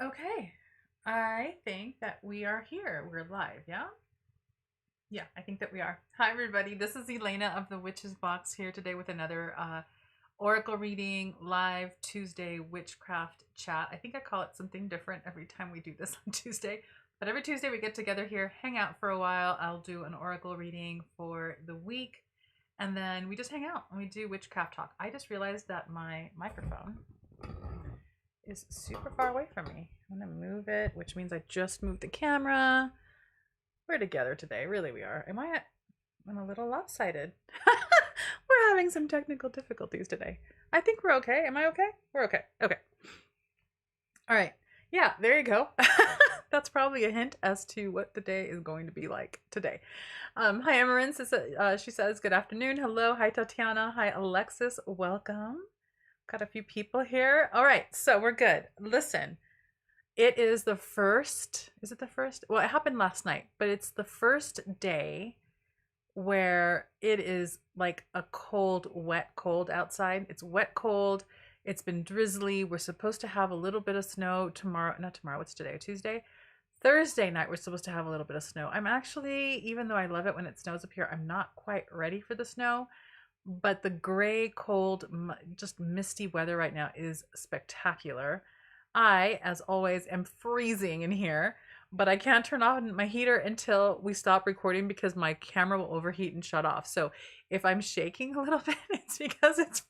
Okay, I think that we are here. We're live, yeah? Yeah, I think that we are. Hi, everybody. This is Elena of the Witch's Box here today with another Oracle Reading live Tuesday Witchcraft Chat. I think I call it something different every time we do this on Tuesday. But every Tuesday we get together here, hang out for a while. I'll do an Oracle reading for the week. And then we just hang out and we do witchcraft talk. I just realized that my microphone is super far away from me. I'm gonna move it, which means I just moved the camera. We're together today, really we are. I'm a little lopsided. We're having some technical difficulties today. I think we're okay. Am I okay? We're okay. Okay. All right. Yeah, there you go. That's probably a hint as to what the day is going to be like today. Hi, Emerence. She says, good afternoon. Hello. Hi, Tatiana. Hi, Alexis. Welcome. Got a few people here. All right, so we're good. Listen, it is the first, is it the first? Well, it happened last night, but it's the first day where it is like a cold, wet cold outside. It's wet cold. It's been drizzly. We're supposed to have a little bit of snow tomorrow. Not tomorrow, what's today? Tuesday? Thursday night, we're supposed to have a little bit of snow. I'm actually, even though I love it when it snows up here, I'm not quite ready for the snow. But the gray, cold, just misty weather right now is spectacular. I, as always, am freezing in here, but I can't turn on my heater until we stop recording because my camera will overheat and shut off. So if I'm shaking a little bit, it's because it's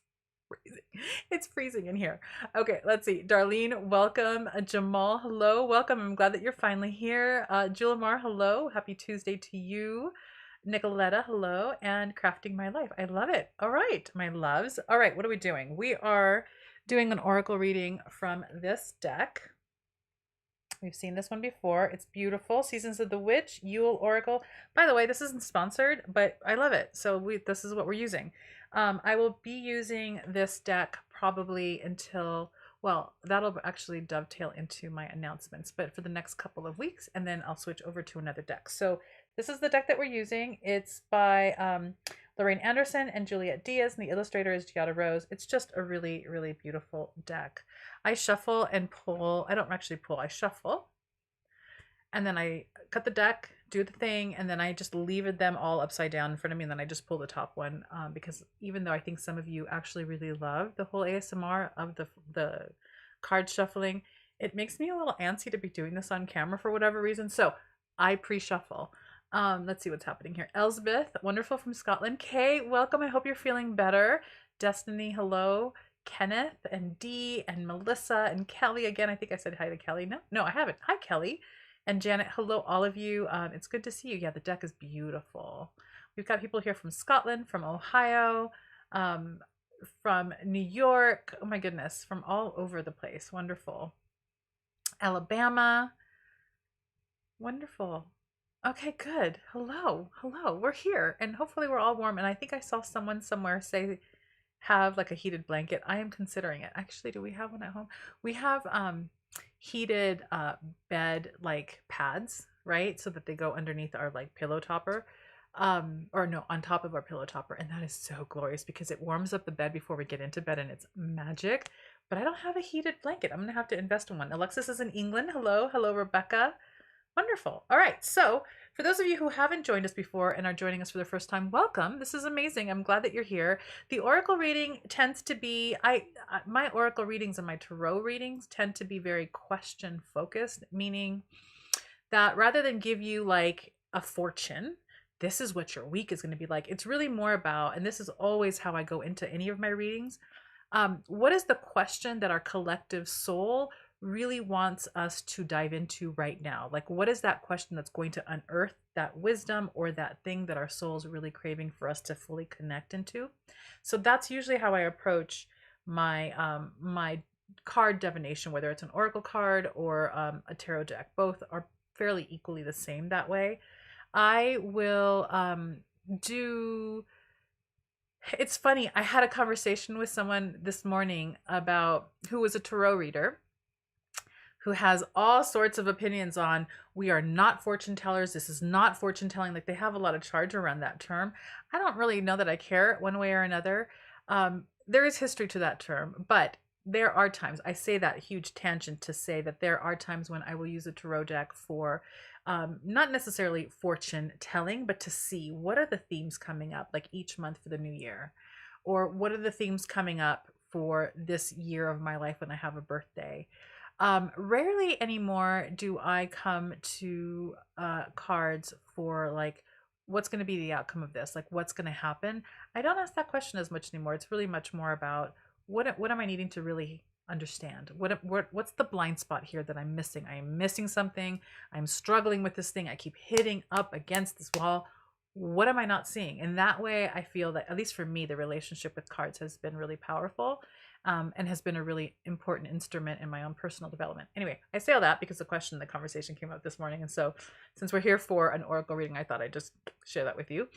freezing. It's freezing in here. Okay, let's see. Darlene, welcome. Jamal, hello. Welcome. I'm glad that you're finally here. Julimar, hello. Happy Tuesday to you. Nicoletta, hello, and Crafting My Life. I love it. All right, my loves. All right, what are we doing? We are doing an oracle reading from this deck. We've seen this one before. It's beautiful. Seasons of the Witch, Yule Oracle. By the way, this isn't sponsored, but I love it. So this is what we're using. I will be using this deck probably until, well, that'll actually dovetail into my announcements, but for the next couple of weeks, and then I'll switch over to another deck. So this is the deck that we're using. It's by Lorraine Anderson and Juliet Diaz, and the illustrator is Giada Rose. It's just a really, really beautiful deck. I shuffle and pull. I don't actually pull, I shuffle. And then I cut the deck, do the thing, and then I just leave them all upside down in front of me, and then I just pull the top one because even though I think some of you actually really love the whole ASMR of the card shuffling, it makes me a little antsy to be doing this on camera for whatever reason. So I pre-shuffle. Let's see what's happening here. Elsbeth, wonderful from Scotland. Kay, welcome. I hope you're feeling better. Destiny, hello. Kenneth and Dee and Melissa and Kelly again. I think I said hi to Kelly. No, I haven't. Hi, Kelly. And Janet, hello, all of you. It's good to see you. Yeah, the deck is beautiful. We've got people here from Scotland, from Ohio, from New York. Oh my goodness, from all over the place. Wonderful. Alabama. Wonderful. Okay, good. Hello. We're here, and hopefully we're all warm. And I think I saw someone somewhere say have like a heated blanket. I am considering it. Actually, do we have one at home? We have heated bed like pads, right? So that they go underneath our like pillow topper. Or no, on top of our pillow topper. And that is so glorious because it warms up the bed before we get into bed and it's magic. But I don't have a heated blanket. I'm gonna have to invest in one. Alexis is in England. Hello, Rebecca. Wonderful. All right. So for those of you who haven't joined us before and are joining us for the first time, welcome. This is amazing. I'm glad that you're here. The oracle reading tends to be, my oracle readings and my tarot readings tend to be very question focused, meaning that rather than give you like a fortune, this is what your week is going to be like. It's really more about, and this is always how I go into any of my readings. What is the question that our collective soul really wants us to dive into right now? Like, what is that question that's going to unearth that wisdom or that thing that our soul's really craving for us to fully connect into? So that's usually how I approach my my card divination, whether it's an oracle card or a tarot deck. Both are fairly equally the same that way. I will do. It's funny. I had a conversation with someone this morning about who was a tarot reader who has all sorts of opinions on, we are not fortune tellers. This is not fortune telling. Like, they have a lot of charge around that term. I don't really know that I care one way or another. There is history to that term, but there are times, I say that huge tangent to say that there are times when I will use a tarot deck for not necessarily fortune telling, but to see what are the themes coming up, like each month for the new year, or what are the themes coming up for this year of my life when I have a birthday. Rarely anymore do I come to cards for like, what's going to be the outcome of this? Like, what's going to happen? I don't ask that question as much anymore. It's really much more about what am I needing to really understand? What's the blind spot here that I'm missing? I am missing something. I'm struggling with this thing. I keep hitting up against this wall. What am I not seeing? In that way, I feel that, at least for me, the relationship with cards has been really powerful, and has been a really important instrument in my own personal development. Anyway, I say all that because the conversation came up this morning. And so since we're here for an oracle reading, I thought I'd just share that with you.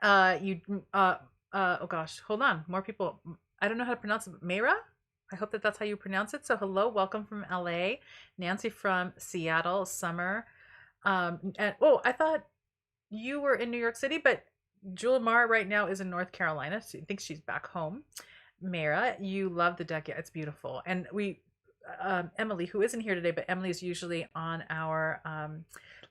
Oh gosh, hold on. More people. I don't know how to pronounce it. Mayra? I hope that that's how you pronounce it. So hello, welcome from LA. Nancy from Seattle, Summer. And I thought you were in New York City, but Julimar right now is in North Carolina. So I think she's back home. Mara, you love the deck. Yeah, it's beautiful. And we, Emily, who isn't here today, but Emily is usually on our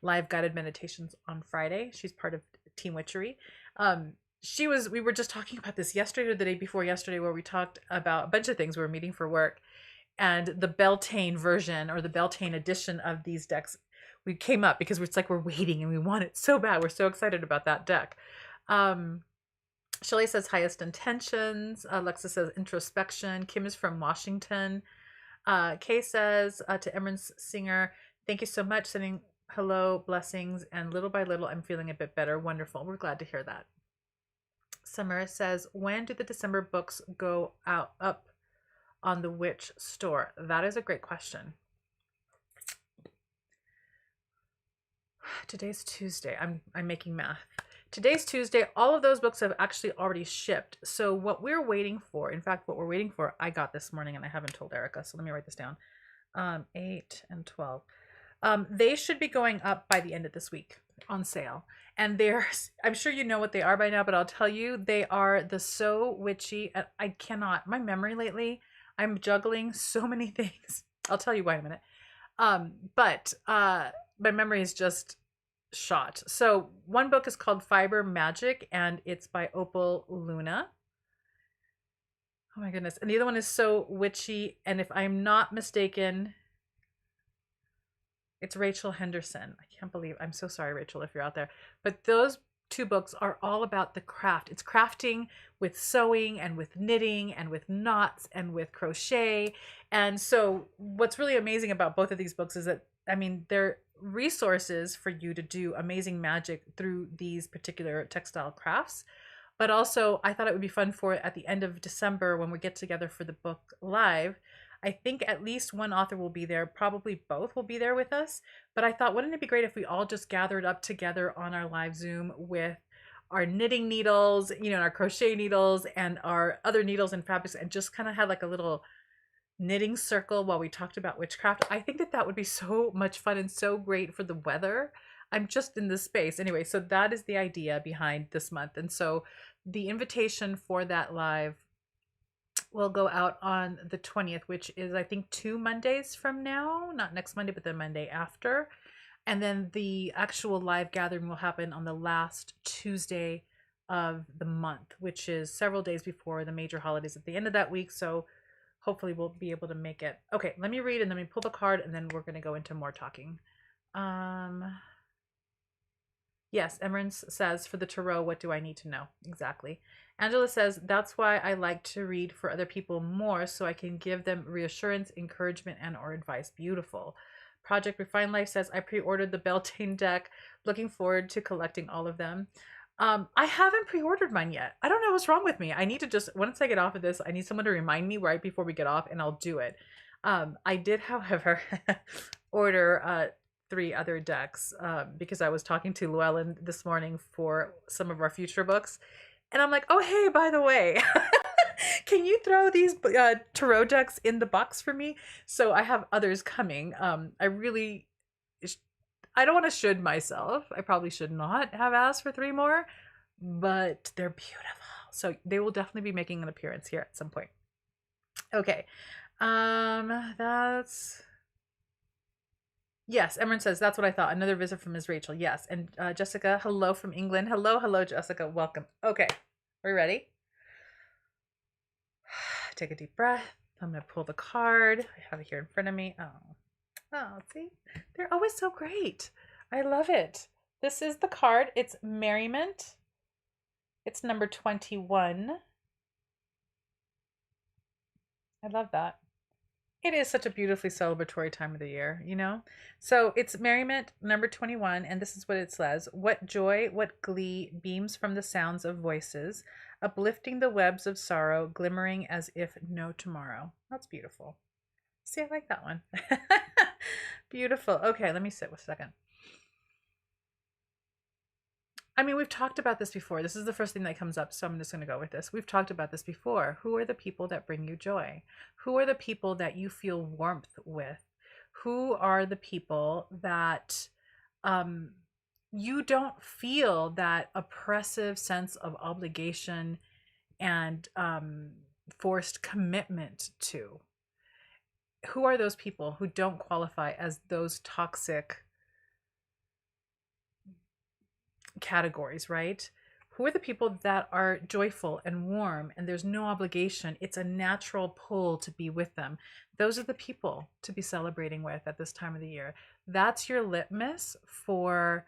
live guided meditations on Friday. She's part of Team Witchery. We were just talking about this yesterday or the day before yesterday, where we talked about a bunch of things. We were meeting for work, and the Beltane version or the Beltane edition of these decks, we came up because it's like we're waiting and we want it so bad. We're so excited about that deck. Shelley says highest intentions. Alexa says introspection. Kim is from Washington. Kay says to Emerence Singer, thank you so much. Sending hello, blessings, and little by little I'm feeling a bit better. Wonderful. We're glad to hear that. Summer says, when do the December books go up on the Witch store? That is a great question. Today's Tuesday. I'm making math. Today's Tuesday. All of those books have actually already shipped. So what we're waiting for, in fact, what we're waiting for, I got this morning and I haven't told Erica. So let me write this down. 8 and 12. They should be going up by the end of this week on sale. And I'm sure you know what they are by now, but I'll tell you, they are the So Witchy. I cannot, my memory lately, I'm juggling so many things. I'll tell you why in a minute. But my memory is just shot. So one book is called Fiber Magic, and it's by Opal Luna. Oh my goodness. And the other one is So Witchy, and if I'm not mistaken, it's Rachel Henderson. I can't believe, I'm so sorry, Rachel, if you're out there. But those two books are all about the craft. It's crafting with sewing and with knitting and with knots and with crochet. And so what's really amazing about both of these books is that, I mean, they're resources for you to do amazing magic through these particular textile crafts. But also, I thought it would be fun for at the end of December when we get together for the book live. I think at least one author will be there. Probably both will be there with us. But I thought, wouldn't it be great if we all just gathered up together on our live Zoom with our knitting needles, our crochet needles and our other needles and fabrics, and just kind of had like a little knitting circle while we talked about witchcraft. I think that would be so much fun and so great for the weather. I'm just in this space. Anyway, so that is the idea behind this month. And so the invitation for that live will go out on the 20th, which is, I think, 2 Mondays from now. Not next Monday, but the Monday after. And then the actual live gathering will happen on the last Tuesday of the month, which is several days before the major holidays at the end of that week. So hopefully we'll be able to make it. Okay, let me read and then we pull the card and then we're going to go into more talking. Yes, Emerence says, for the tarot, what do I need to know? Exactly. Angela says, that's why I like to read for other people more, so I can give them reassurance, encouragement, and or advice. Beautiful. Project Refined Life says, I pre-ordered the Beltane deck. Looking forward to collecting all of them. I haven't pre-ordered mine yet. I don't know what's wrong with me. I need to just, once I get off of this, I need someone to remind me right before we get off, and I'll do it. I did, however, order 3 other decks because I was talking to Llewellyn this morning for some of our future books. And I'm like, oh, hey, by the way, can you throw these tarot decks in the box for me? So I have others coming. I don't want to should myself. I probably should not have asked for 3 more, but they're beautiful. So they will definitely be making an appearance here at some point. Okay. That's yes. Emran says that's what I thought. Another visit from Ms. Rachel. Yes. And Jessica, hello from England. Hello, hello, Jessica. Welcome. Okay. Are we ready? Take a deep breath. I'm gonna pull the card. I have it here in front of me. Oh, see, they're always so great. I love it. This is the card. It's Merriment. It's number 21. I love that. It is such a beautifully celebratory time of the year, you know? So it's Merriment, number 21, and this is what it says. What joy, what glee beams from the sounds of voices, uplifting the webs of sorrow, glimmering as if no tomorrow. That's beautiful. See, I like that one. Beautiful. Okay, let me sit with a second. I mean, we've talked about this before. This is the first thing that comes up, so I'm just going to go with this. We've talked about this before. Who are the people that bring you joy? Who are the people that you feel warmth with? Who are the people that you don't feel that oppressive sense of obligation and forced commitment to? Who are those people who don't qualify as those toxic categories, right? Who are the people that are joyful and warm and there's no obligation? It's a natural pull to be with them. Those are the people to be celebrating with at this time of the year. That's your litmus for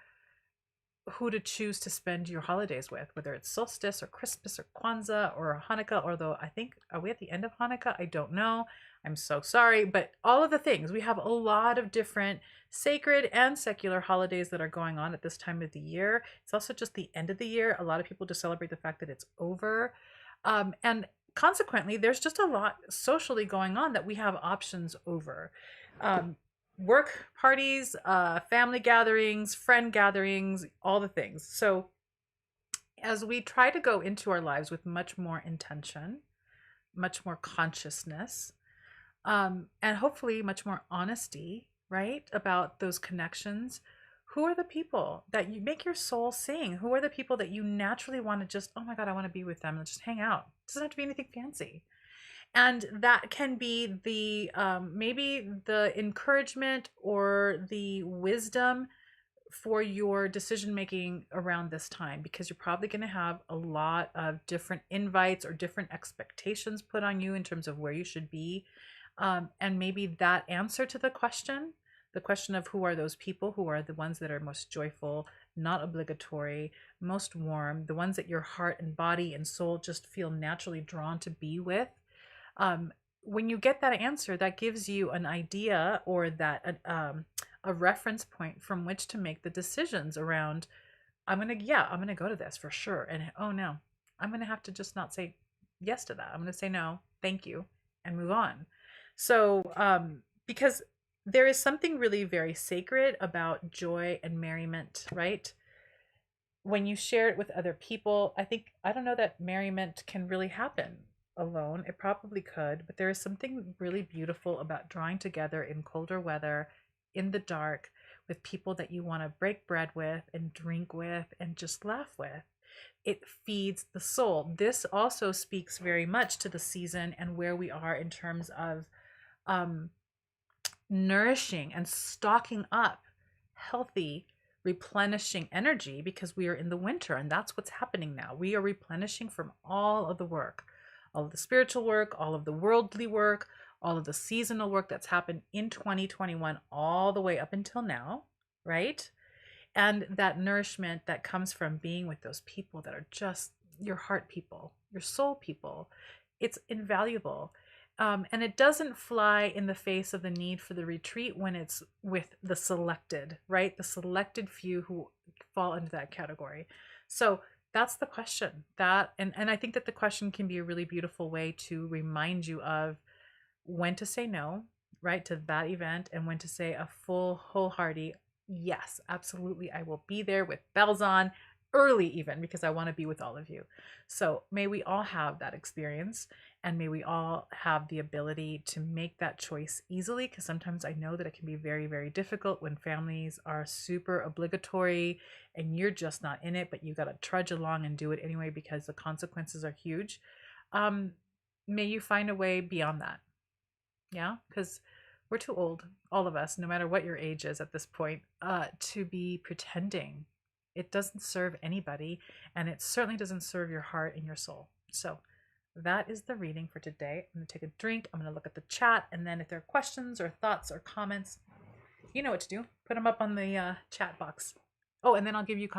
who to choose to spend your holidays with, whether it's solstice or Christmas or Kwanzaa or Hanukkah. Although I think, are we at the end of Hanukkah? I don't know. I'm so sorry. But all of the things, we have a lot of different sacred and secular holidays that are going on at this time of the year. It's also just the end of the year. A lot of people just celebrate the fact that it's over. And consequently, there's just a lot socially going on that we have options over. Work parties, family gatherings, friend gatherings, all the things. So as we try to go into our lives with much more intention, much more consciousness, and hopefully much more honesty, right, about those connections, who are the people that you make your soul sing? Who are the people that you naturally want to just, oh my God, I want to be with them and just hang out? It doesn't have to be anything fancy. And that can be the maybe the encouragement or the wisdom for your decision making around this time, because you're probably going to have a lot of different invites or different expectations put on you in terms of where you should be. And maybe that answer to the question of who are those people, who are the ones that are most joyful, not obligatory, most warm, the ones that your heart and body and soul just feel naturally drawn to be with. When you get that answer, that gives you an idea or that a reference point from which to make the decisions around, I'm gonna go to this for sure, and oh no, I'm gonna have to just not say yes to that. I'm gonna say no, thank you, and move on. So because there is something really very sacred about joy and merriment, right? When you share it with other people, I don't know that merriment can really happen alone. It probably could, but there is something really beautiful about drawing together in colder weather, in the dark, with people that you want to break bread with and drink with and just laugh with. It feeds the soul. This also speaks very much to the season and where we are in terms of nourishing and stocking up healthy, replenishing energy, because we are in the winter and that's what's happening now. We are replenishing from all of the work, all of the spiritual work, all of the worldly work, all of the seasonal work that's happened in 2021 all the way up until now, right? And that nourishment that comes from being with those people that are just your heart people, your soul people, it's invaluable. And it doesn't fly in the face of the need for the retreat when it's with the selected, right? The selected few who fall into that category. So that's the question. And I think that the question can be a really beautiful way to remind you of when to say no, right, to that event, and when to say a full, wholehearted yes, absolutely, I will be there with bells on, early even, because I want to be with all of you. So may we all have that experience, and may we all have the ability to make that choice easily, because sometimes I know that it can be very, very difficult when families are super obligatory and you're just not in it, but you got to trudge along and do it anyway because the consequences are huge. may you find a way beyond that. Yeah, because we're too old, all of us, no matter what your age is at this point, to be pretending. It doesn't serve anybody, and it certainly doesn't serve your heart and your soul. So that is the reading for today. I'm going to take a drink. I'm going to look at the chat, and then if there are questions or thoughts or comments, you know what to do. Put them up on the chat box. Oh, and then I'll give you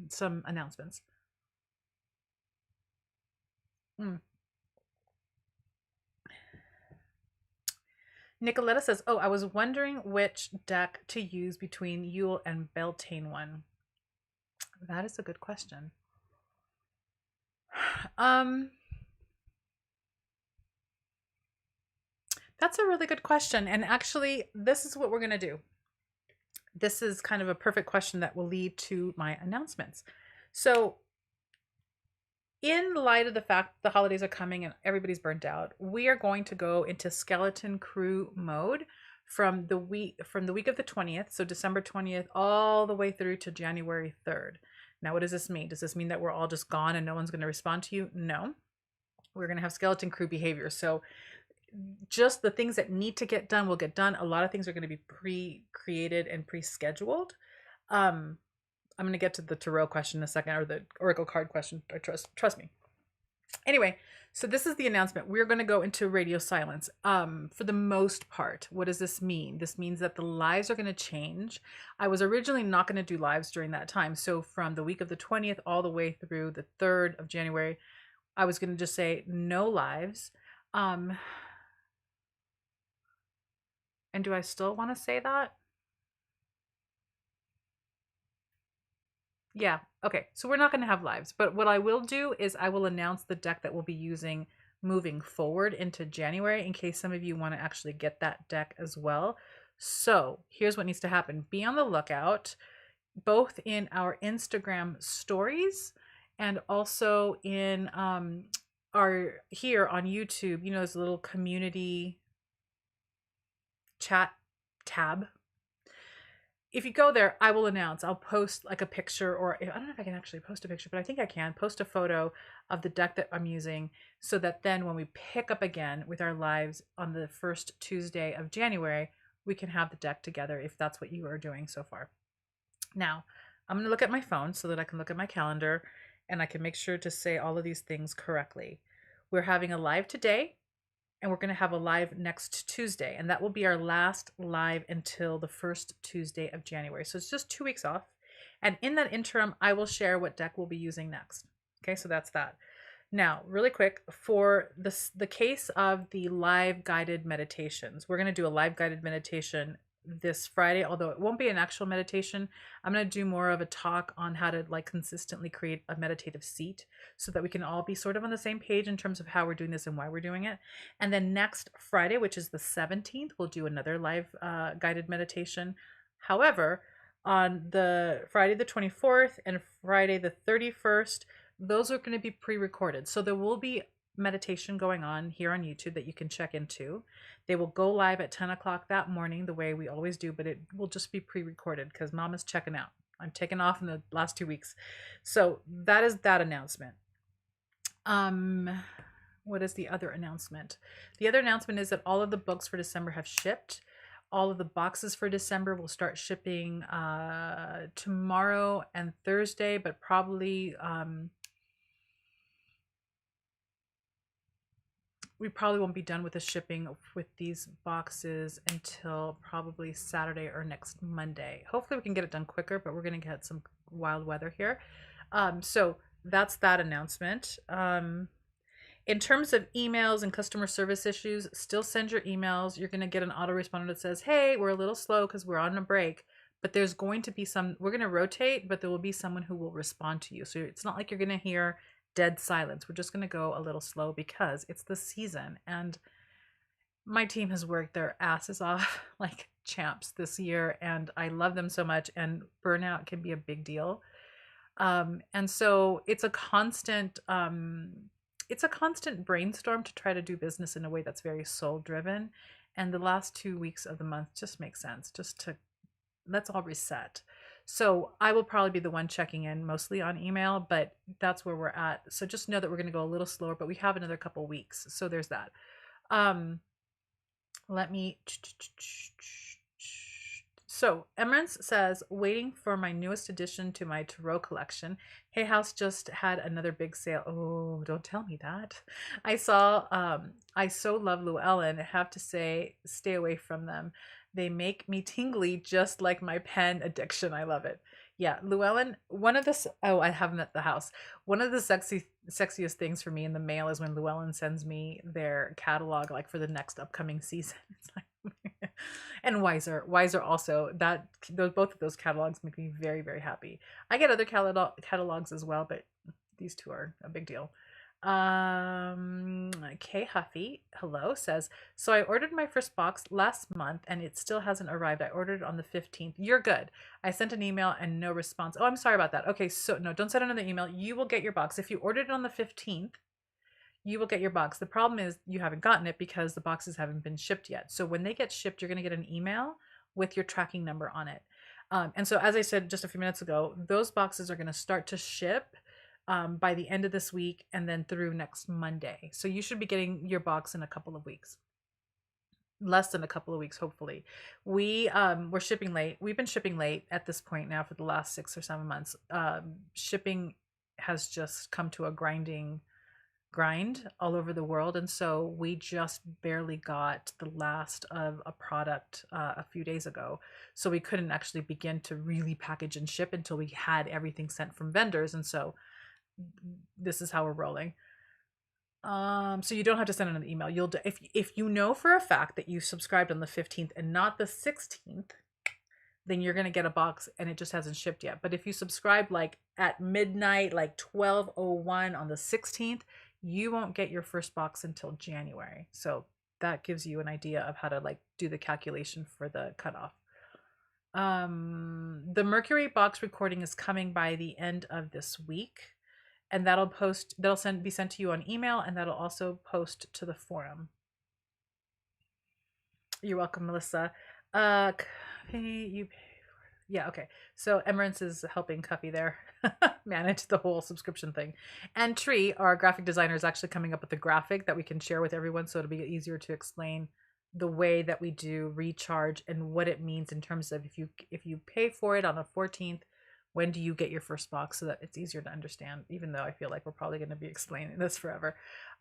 some announcements. Nicoletta says, oh, I was wondering which deck to use between Yule and Beltane one. That is a good question. That's a really good question. And actually, this is what we're going to do. This is kind of a perfect question that will lead to my announcements. So, in light of the fact the holidays are coming and everybody's burnt out, we are going to go into skeleton crew mode from the week of the 20th, so December 20th, all the way through to January 3rd. Now, what does this mean? Does this mean that we're all just gone and no one's going to respond to you? No. We're going to have skeleton crew behavior. So just the things that need to get done will get done. A lot of things are going to be pre-created and pre-scheduled. I'm going to get to the tarot question in a second, or the oracle card question. Trust me. Anyway, so this is the announcement. We're going to go into radio silence for the most part. What does this mean? This means that the lives are going to change. I was originally not going to do lives during that time. So from the week of the 20th all the way through the 3rd of January, I was going to just say no lives. And do I still want to say that? Yeah. Okay. So we're not going to have lives, but what I will do is I will announce the deck that we'll be using moving forward into January in case some of you want to actually get that deck as well. So here's what needs to happen. Be on the lookout, both in our Instagram stories and also in our here on YouTube. You know, there's a little community chat tab. If you go there, I will announce. I'll post like a picture, or I don't know if I can actually post a picture, but I think I can post a photo of the deck that I'm using so that then when we pick up again with our lives on the first Tuesday of January, we can have the deck together if that's what you are doing so far. Now, I'm going to look at my phone so that I can look at my calendar and I can make sure to say all of these things correctly. We're having a live today, and we're going to have a live next Tuesday, and that will be our last live until the first Tuesday of January. So it's just 2 weeks off. And in that interim, I will share what deck we'll be using next. Okay, so that's that. Now, really quick, for the case of the live guided meditations, we're going to do a live guided meditation this Friday, although it won't be an actual meditation. I'm going to do more of a talk on how to like consistently create a meditative seat so that we can all be sort of on the same page in terms of how we're doing this and why we're doing it. And then next Friday, which is the 17th, we'll do another live guided meditation. However, on the Friday the 24th and Friday the 31st, those are going to be pre-recorded. So there will be meditation going on here on YouTube that you can check into. They will go live at 10 o'clock that morning the way we always do, but it will just be pre-recorded because Mama's checking out. I'm taking off in the last 2 weeks. So that is that announcement. What is the other announcement? The other announcement is that all of the books for December have shipped. All of the boxes for December will start shipping tomorrow and Thursday, but probably we probably won't be done with the shipping with these boxes until probably Saturday or next Monday. Hopefully we can get it done quicker, but we're going to get some wild weather here. So that's that announcement. In terms of emails and customer service issues, still send your emails. You're going to get an autoresponder that says, hey, we're a little slow because we're on a break, but there's going to be we're going to rotate, but there will be someone who will respond to you. So it's not like you're going to hear dead silence. We're just going to go a little slow because it's the season, and my team has worked their asses off like champs this year, and I love them so much, and burnout can be a big deal. And so it's a constant brainstorm to try to do business in a way that's very soul driven. And the last 2 weeks of the month just makes sense, let's all reset. So I will probably be the one checking in mostly on email, but that's where we're at. So just know that we're going to go a little slower, but we have another couple weeks. So there's that. Let me. So Emerence says, waiting for my newest addition to my tarot collection. Hay House just had another big sale. Oh, don't tell me that. I so love Llewellyn. I have to say, stay away from them. They make me tingly just like my pen addiction. I love it. Yeah, Llewellyn, I have them at the house. One of the sexiest things for me in the mail is when Llewellyn sends me their catalog, like for the next upcoming season. It's like, and Wiser also. Both of those catalogs make me very, very happy. I get other catalogs as well, but these two are a big deal. Kay Huffy, hello, says, so I ordered my first box last month and it still hasn't arrived. I ordered it on the 15th. You're good. I sent an email and no response. Oh, I'm sorry about that. Okay, so no, don't send another email. You will get your box. If you ordered it on the 15th, you will get your box. The problem is you haven't gotten it because the boxes haven't been shipped yet. So when they get shipped, you're going to get an email with your tracking number on it. And so as I said just a few minutes ago, those boxes are going to start to ship by the end of this week and then through next Monday. So you should be getting your box in a couple of weeks. Less than a couple of weeks, hopefully. We're shipping late. We've been shipping late at this point now for the last 6 or 7 months. Shipping has just come to a grind all over the world, and so we just barely got the last of a product a few days ago, so we couldn't actually begin to really package and ship until we had everything sent from vendors, and so this is how we're rolling. So you don't have to send another email. If you know for a fact that you subscribed on the 15th and not the 16th, then you're going to get a box and it just hasn't shipped yet. But if you subscribe like at midnight, like 12:01 on the 16th, you won't get your first box until January. So that gives you an idea of how to like do the calculation for the cutoff. The Mercury box recording is coming by the end of this week, and that'll be sent to you on email, and that'll also post to the forum. You're welcome, Melissa. Yeah, okay. So Emerence is helping Cuffy there manage the whole subscription thing. And Tree, our graphic designer, is actually coming up with a graphic that we can share with everyone, so it'll be easier to explain the way that we do recharge and what it means in terms of if you pay for it on the 14th, when do you get your first box, so that it's easier to understand, even though I feel like we're probably going to be explaining this forever.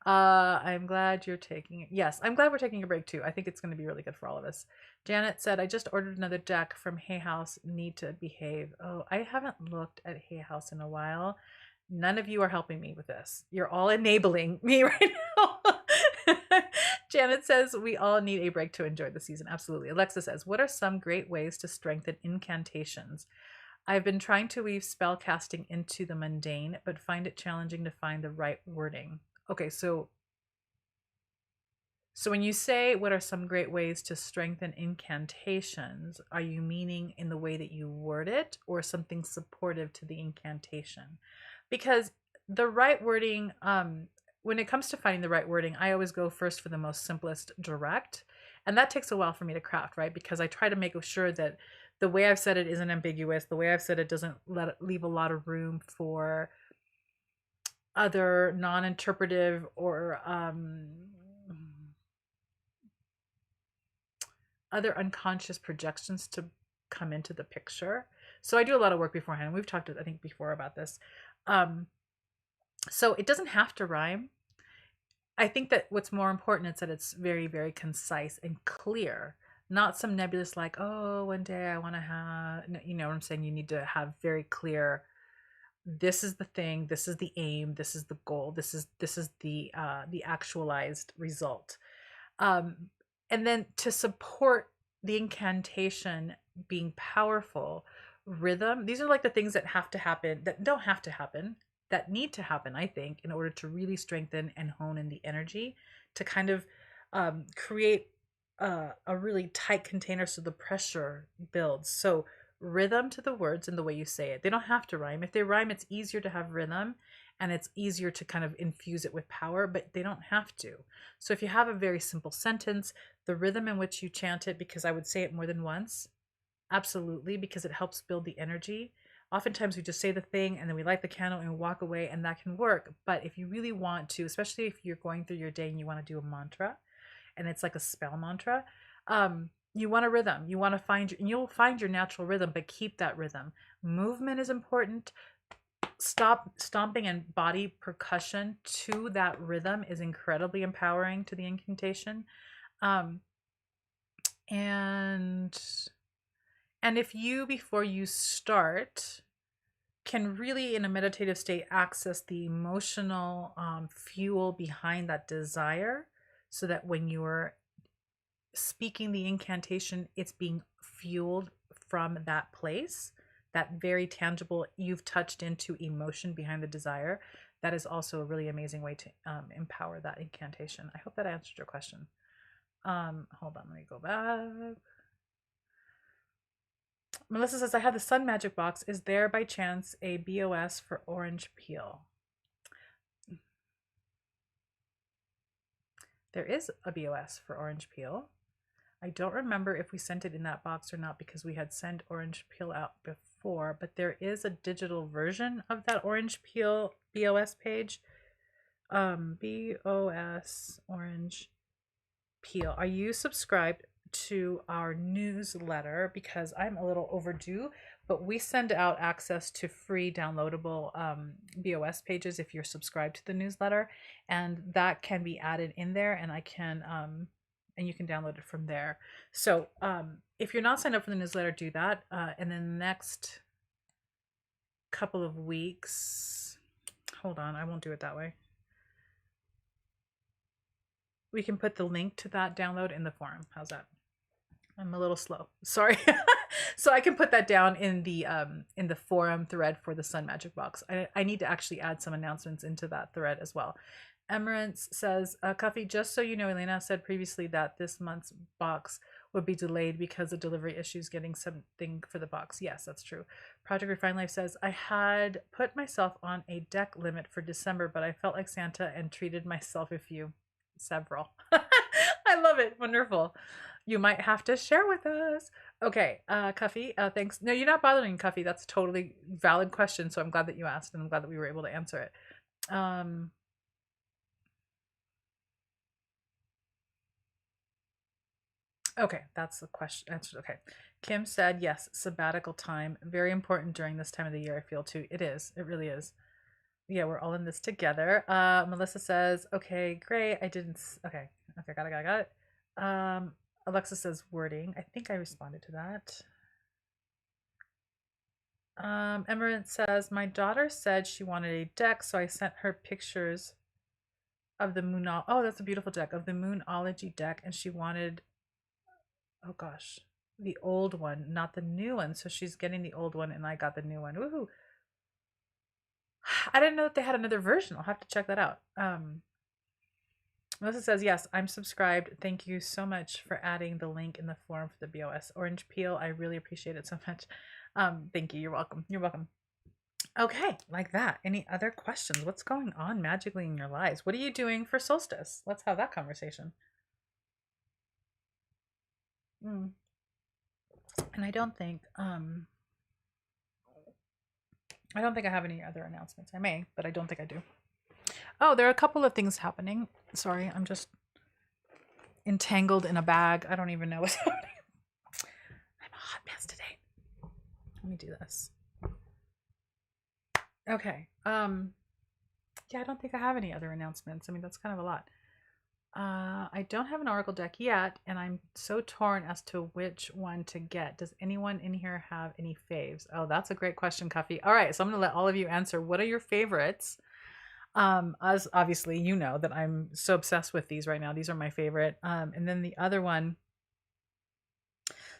I'm glad you're taking it. Yes, I'm glad we're taking a break too. I think it's going to be really good for all of us. Janet said, I just ordered another deck from Hay House. Need to behave. Oh, I haven't looked at Hay House in a while. None of you are helping me with this. You're all enabling me right now. Janet says, we all need a break to enjoy the season. Absolutely. Alexa says, what are some great ways to strengthen incantations? I've been trying to weave spell casting into the mundane, but find it challenging to find the right wording. Okay, so when you say what are some great ways to strengthen incantations, are you meaning in the way that you word it or something supportive to the incantation? Because the right wording, when it comes to finding the right wording, I always go first for the most simplest direct. And that takes a while for me to craft, right? Because I try to make sure that the way I've said it isn't ambiguous. The way I've said it doesn't leave a lot of room for other non-interpretive or other unconscious projections to come into the picture. So I do a lot of work beforehand. We've talked, I think, before about this. So it doesn't have to rhyme. I think that what's more important is that it's very, very concise and clear. Not some nebulous like, oh, one day I want to have, you know what I'm saying? You need to have very clear, this is the thing, this is the aim, this is the goal, this is the actualized result. And then to support the incantation being powerful, rhythm, these are like the things that have to happen, that don't have to happen, that need to happen, I think, in order to really strengthen and hone in the energy to kind of create a really tight container so the pressure builds. So rhythm to the words and the way you say it. They don't have to rhyme. If they rhyme, it's easier to have rhythm and it's easier to kind of infuse it with power, but they don't have to. So if you have a very simple sentence, the rhythm in which you chant it, because I would say it more than once, Absolutely, because it helps build the energy. Oftentimes we just say the thing and then we light the candle and we walk away, and that can work. But if you really want to, especially if you're going through your day and you want to do a mantra and it's like a spell mantra, you want a rhythm. You want to find your, and you'll find your natural rhythm, but keep that rhythm. Movement is important. Stop stomping and body percussion to that rhythm is incredibly empowering to the incantation. Um, and if you, before you start, can really in a meditative state access the emotional fuel behind that desire, so that when you're speaking the incantation, it's being fueled from that place, that very tangible, you've touched into emotion behind the desire. That is also a really amazing way to empower that incantation. I hope that answered your question. Hold on, let me go back. Melissa says, I had the Sun Magic box. Is there by chance a BOS for orange peel? There is a BOS for orange peel. I don't remember if we sent it in that box or not, because we had sent orange peel out before, but there is a digital version of that orange peel BOS page. BOS orange peel. Are you subscribed to our newsletter? Because I'm a little overdue, but we send out access to free downloadable BOS pages if you're subscribed to the newsletter, and that can be added in there, and I can and you can download it from there. So if you're not signed up for the newsletter, do that. And then the next couple of weeks, hold on, I won't do it that way. We can put the link to that download in the forum. How's that? I'm a little slow. Sorry. So I can put that down in the forum thread for the Sun Magic box. I need to actually add some announcements into that thread as well. Emerence says, Cuffy, just so you know, Elena said previously that this month's box would be delayed because of delivery issues getting something for the box. Yes, that's true. Project Refined Life says, I had put myself on a deck limit for December, but I felt like Santa and treated myself several. I love it. Wonderful. You might have to share with us. Okay, Cuffy, thanks. No, you're not bothering, Cuffy. That's a totally valid question, so I'm glad that you asked, and I'm glad that we were able to answer it. Okay, that's the question answered. Okay. Kim said, yes, sabbatical time. Very important during this time of the year, I feel too. It is. It really is. Yeah, we're all in this together. Melissa says, okay, great. Okay, got it. Alexa says wording. I think I responded to that. Emerald says, my daughter said she wanted a deck, so I sent her pictures of the moon. Oh, that's a beautiful deck, of the Moonology deck, and she wanted, oh gosh, the old one, not the new one. So she's getting the old one, and I got the new one. Woohoo! I didn't know that they had another version. I'll have to check that out. Melissa says, yes, I'm subscribed. Thank you so much for adding the link in the forum for the BOS orange peel. I really appreciate it so much. Thank you. You're welcome. You're welcome. Okay, like that. Any other questions? What's going on magically in your lives? What are you doing for solstice? Let's have that conversation. And I don't think I have any other announcements. I may, but I don't think I do. Oh, there are a couple of things happening. Sorry, I'm just entangled in a bag. I don't even know what's happening. I'm a hot mess today. Let me do this. Okay. Yeah, I don't think I have any other announcements. I mean, that's kind of a lot. I don't have an Oracle deck yet, and I'm so torn as to which one to get. Does anyone in here have any faves? Oh, that's a great question, Cuffy. All right, so I'm going to let all of you answer. What are your favorites? As obviously you know that I'm so obsessed with these right now. These are my favorite. And then the other one,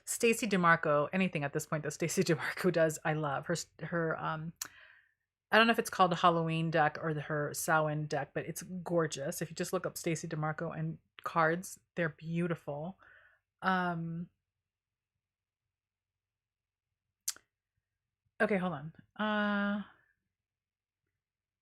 Stacey DeMarco. Anything at this point that Stacey DeMarco does, I love. Her I don't know if it's called a Halloween deck or her Samhain deck, but it's gorgeous. If you just look up Stacey DeMarco and cards, they're beautiful. Okay, hold on.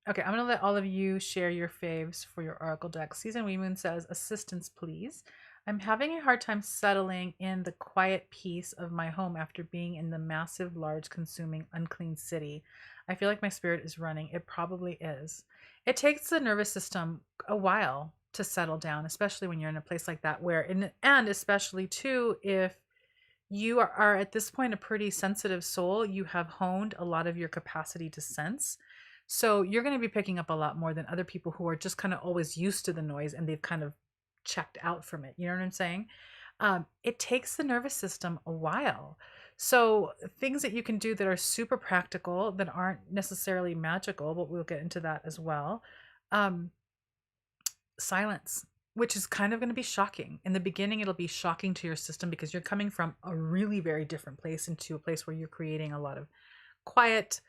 Okay, I'm gonna let all of you share your faves for your Oracle deck. Season Weemoon says, assistance, please. I'm having a hard time settling in the quiet peace of my home after being in the massive, large, consuming, unclean city. I feel like my spirit is running. It probably is. It takes the nervous system a while to settle down, especially when you're in a place like that where, and especially too, if you are at this point a pretty sensitive soul, you have honed a lot of your capacity to sense. So you're going to be picking up a lot more than other people who are just kind of always used to the noise and they've kind of checked out from it. You know what I'm saying? It takes the nervous system a while. So things that you can do that are super practical that aren't necessarily magical, but we'll get into that as well. Um, Silence, which is kind of going to be shocking. In the beginning, it'll be shocking to your system because you're coming from a really very different place into a place where you're creating a lot of quiet,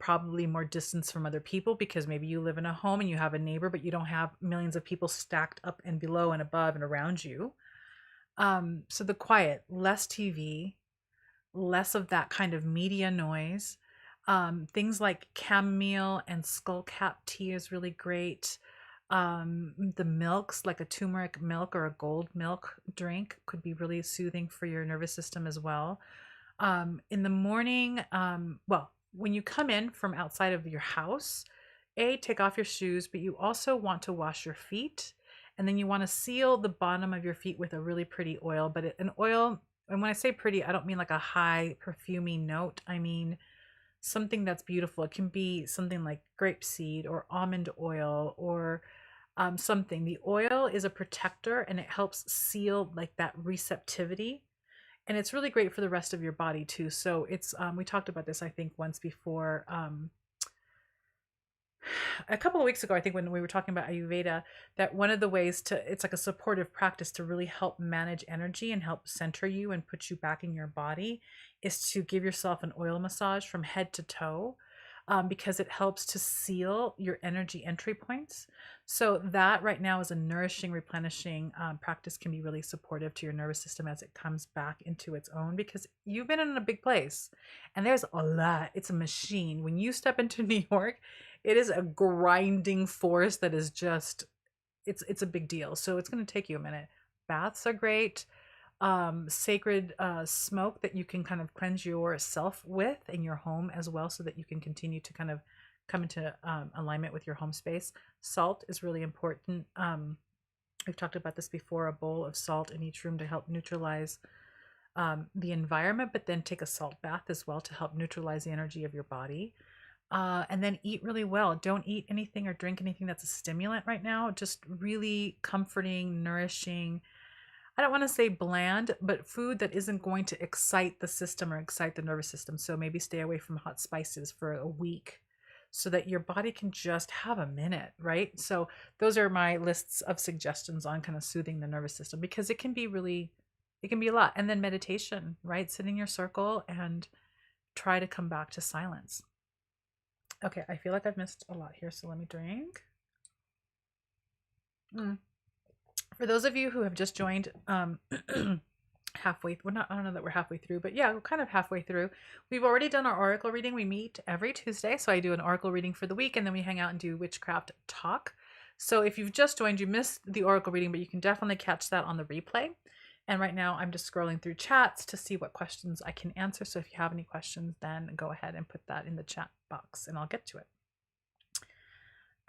probably more distance from other people because maybe you live in a home and you have a neighbor, but you don't have millions of people stacked up and below and above and around you. So the quiet, less TV, less of that kind of media noise. Things like chamomile and skullcap tea is really great. The milks, like a turmeric milk or a gold milk drink, could be really soothing for your nervous system as well. In the morning, well, when you come in from outside of your house, take off your shoes, but you also want to wash your feet. And then you want to seal the bottom of your feet with a really pretty oil, but an oil, and when I say pretty, I don't mean like a high perfumey note. I mean something that's beautiful. It can be something like grapeseed or almond oil or something. The oil is a protector and it helps seal like that receptivity. And it's really great for the rest of your body too. So it's, we talked about this, I think, once before. A couple of weeks ago, I think when we were talking about Ayurveda, that one of the ways to, it's like a supportive practice to really help manage energy and help center you and put you back in your body is to give yourself an oil massage from head to toe, because it helps to seal your energy entry points. So that right now is a nourishing, replenishing practice, can be really supportive to your nervous system as it comes back into its own, because you've been in a big place and there's a lot. It's a machine. When you step into New York, it is a grinding force that is just, it's a big deal. So it's going to take you a minute. Baths are great. Sacred smoke that you can kind of cleanse yourself with in your home as well, so that you can continue to kind of come into alignment with your home space. Salt is really important. We've talked about this before, a bowl of salt in each room to help neutralize the environment, but then take a salt bath as well to help neutralize the energy of your body. And then eat really well. Don't eat anything or drink anything that's a stimulant right now. Just really comforting, nourishing. I don't want to say bland, but food that isn't going to excite the system or excite the nervous system. So maybe stay away from hot spices for a week so that your body can just have a minute, right? So those are my lists of suggestions on kind of soothing the nervous system, because it can be really, it can be a lot. And then meditation, right? Sit in your circle and try to come back to silence. Okay, I feel like I've missed a lot here, so let me drink. For those of you who have just joined halfway, well, not, I don't know that we're halfway through, but yeah, we're kind of halfway through. We've already done our Oracle reading. We meet every Tuesday, so I do an Oracle reading for the week, and then we hang out and do witchcraft talk. So if you've just joined, you missed the Oracle reading, but you can definitely catch that on the replay. And right now I'm just scrolling through chats to see what questions I can answer. So if you have any questions, then go ahead and put that in the chat box and I'll get to it.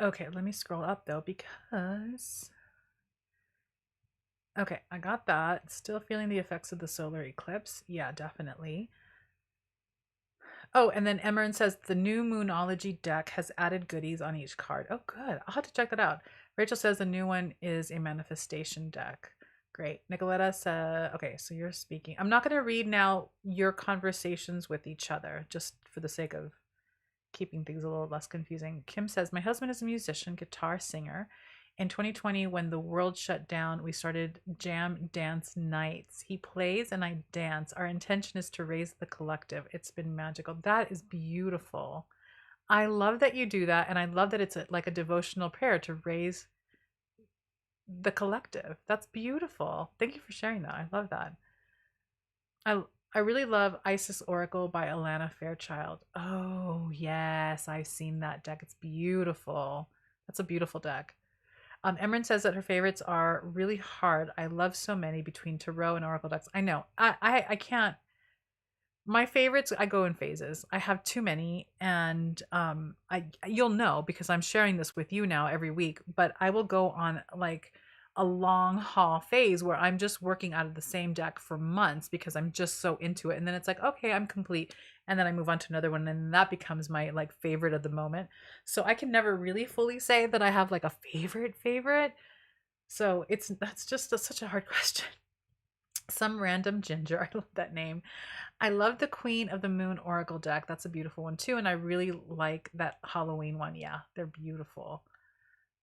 Okay, let me scroll up though, because... Okay, I got that. Still feeling the effects of the solar eclipse. Yeah, definitely. Oh, and then Emerin says the new Moonology deck has added goodies on each card. Oh, good. I'll have to check that out. Rachel says the new one is a manifestation deck. Great. Nicoletta said, okay, so you're speaking. I'm not going to read now your conversations with each other, just for the sake of keeping things a little less confusing. Kim says, my husband is a musician, guitar singer. In 2020, when the world shut down, we started jam dance nights. He plays and I dance. Our intention is to raise the collective. It's been magical. That is beautiful. I love that you do that. And I love that it's like a devotional prayer to raise the collective. That's beautiful. Thank you for sharing that. I love that. I really love Isis Oracle by Alana Fairchild. Oh, yes. I've seen that deck. It's beautiful. That's a beautiful deck. Emran says that her favorites are really hard. I love so many between tarot and oracle decks. I know. I can't. My favorites, I go in phases. I have too many, and you'll know because I'm sharing this with you now every week. But I will go on like a long haul phase where I'm just working out of the same deck for months because I'm just so into it, and then it's like, okay, I'm complete, and then I move on to another one, and that becomes my like favorite of the moment. So I can never really fully say that I have like a favorite. So that's just such a hard question. Some random ginger. I love that name. I love the Queen of the Moon Oracle deck. That's a beautiful one too. And I really like that Halloween one. Yeah, they're beautiful.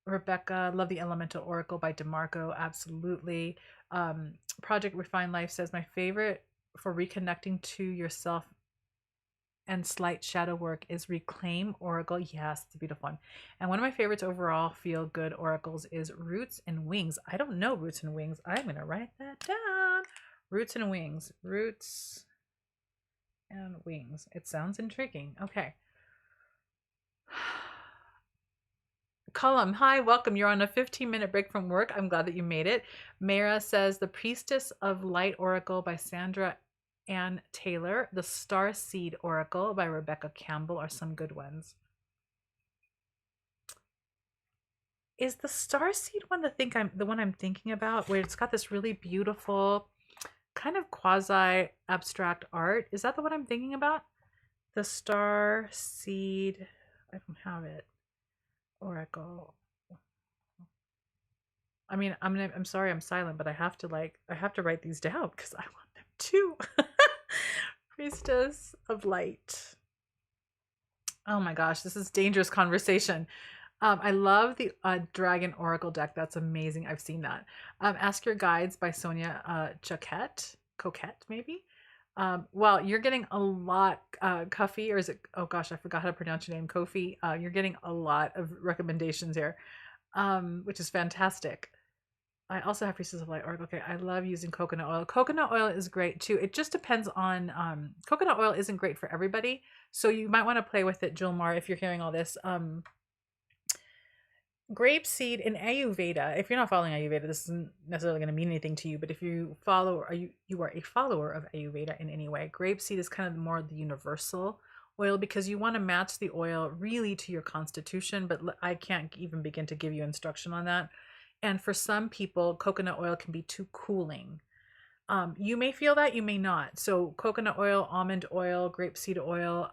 Rebecca, love the Elemental Oracle by DeMarco. Absolutely. Project Refined Life says, my favorite for reconnecting to yourself and slight shadow work is Reclaim Oracle. Yes, it's a beautiful one. And one of my favorites overall feel good oracles is Roots and Wings. I don't know Roots and Wings. I'm going to write that down. Roots and Wings. Roots and Wings. It sounds intriguing. Okay. Cullum, hi, welcome. You're on a 15-minute break from work. I'm glad that you made it. Mara says, The Priestess of Light Oracle by Sandra Ann Taylor. The Star Seed Oracle by Rebecca Campbell are some good ones. Is the Star Seed one the one I'm thinking about, where it's got this really beautiful kind of quasi abstract art? Is that the one I'm thinking about? The Star Seed. I don't have it. Oracle. I mean, I'm sorry I'm silent, but I have to write these down because I want them too. Priestess of Light. Oh my gosh, this is dangerous conversation. I love the Dragon Oracle deck. That's amazing. I've seen that. Ask Your Guides by Sonia Coquette, maybe. Well, you're getting a lot, Cuffy, or is it, oh gosh, I forgot how to pronounce your name, Kofi. You're getting a lot of recommendations here, which is fantastic. I also have Priestess of Light Oracle. Okay, I love using coconut oil. Coconut oil is great too. It just depends on, coconut oil isn't great for everybody, so you might want to play with it, Jilmar, if you're hearing all this. Grapeseed in Ayurveda. If you're not following Ayurveda, this isn't necessarily going to mean anything to you, but if you follow, or you are a follower of Ayurveda in any way, grapeseed is kind of more the universal oil because you want to match the oil really to your constitution, but I can't even begin to give you instruction on that. And for some people, coconut oil can be too cooling. You may feel that, you may not. So coconut oil, almond oil, grapeseed oil,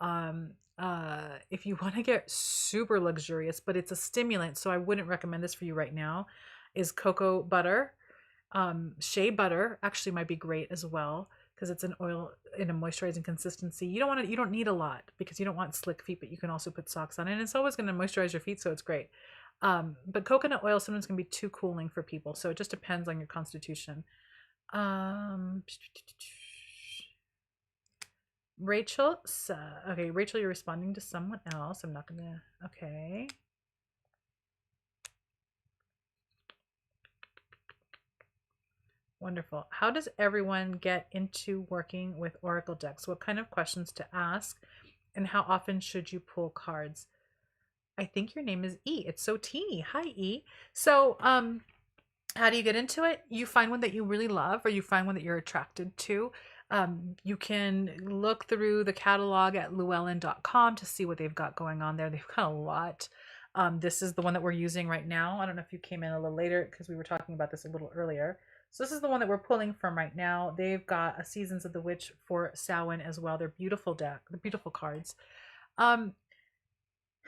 if you want to get super luxurious, but it's a stimulant, so I wouldn't recommend this for you right now, is cocoa butter. Shea butter actually might be great as well because it's an oil in a moisturizing consistency. You don't need a lot because you don't want slick feet, but you can also put socks on it, and it's always going to moisturize your feet, so it's great. But coconut oil sometimes can be too cooling for people, so it just depends on your constitution. Rachel, okay, Rachel, you're responding to someone else. I'm not gonna, okay. Wonderful. How does everyone get into working with Oracle decks? What kind of questions to ask? And how often should you pull cards? I think your name is E. It's so teeny. Hi, E. So, how do you get into it? You find one that you really love, or you find one that you're attracted to. You can look through the catalog at llewellyn.com to see what they've got going on there. They've got a lot. This is the one that we're using right now. I don't know if you came in a little later because we were talking about this a little earlier. So this is the one that we're pulling from right now. They've got a Seasons of the Witch for Samhain as well. They're beautiful the beautiful cards. I'm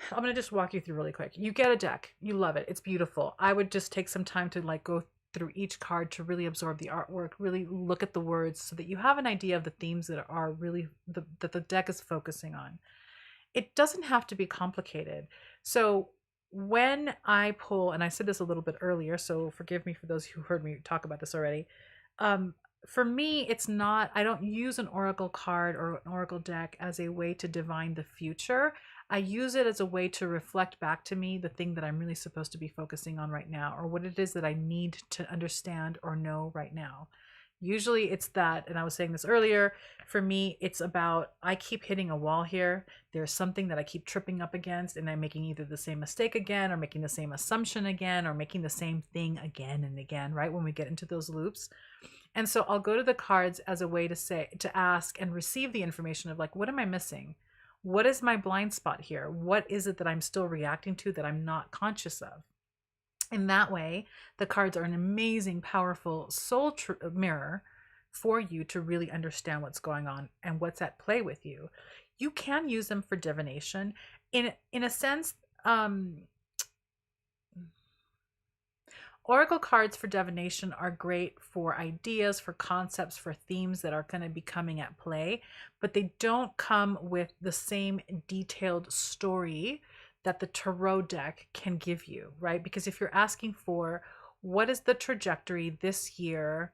going to just walk you through really quick. You get a deck. You love it. It's beautiful. I would just take some time to like go through each card to really absorb the artwork, really look at the words so that you have an idea of the themes that are really that the deck is focusing on. It doesn't have to be complicated. So when I pull, and I said this a little bit earlier, so forgive me for those who heard me talk about this already. For me, it's not, I don't use an oracle card or an oracle deck as a way to divine the future. I use it as a way to reflect back to me the thing that I'm really supposed to be focusing on right now, or what it is that I need to understand or know right now. Usually it's that, and I was saying this earlier, for me, it's about I keep hitting a wall here. There's something that I keep tripping up against, and I'm making either the same mistake again, or making the same assumption again, or making the same thing again and again, right? When we get into those loops. And so I'll go to the cards as a way to say, to ask and receive the information of like, what am I missing? What is my blind spot here? What is it that I'm still reacting to that I'm not conscious of? In that way, the cards are an amazing, powerful soul mirror for you to really understand what's going on and what's at play with you. You can use them for divination. In a sense, oracle cards for divination are great for ideas, for concepts, for themes that are going to be coming at play, but they don't come with the same detailed story that the tarot deck can give you, right? Because if you're asking for what is the trajectory this year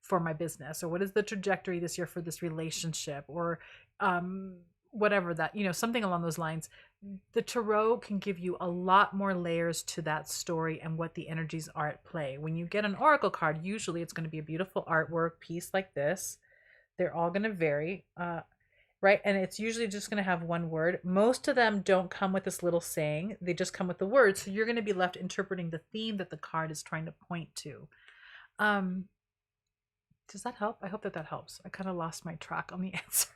for my business, or what is the trajectory this year for this relationship, or whatever that, something along those lines, the tarot can give you a lot more layers to that story and what the energies are at play. When you get an oracle card, usually it's going to be a beautiful artwork piece like this. They're all going to vary, right? And it's usually just going to have one word. Most of them don't come with this little saying. They just come with the word. So you're going to be left interpreting the theme that the card is trying to point to. Does that help? I hope that helps. I kind of lost my track on the answer.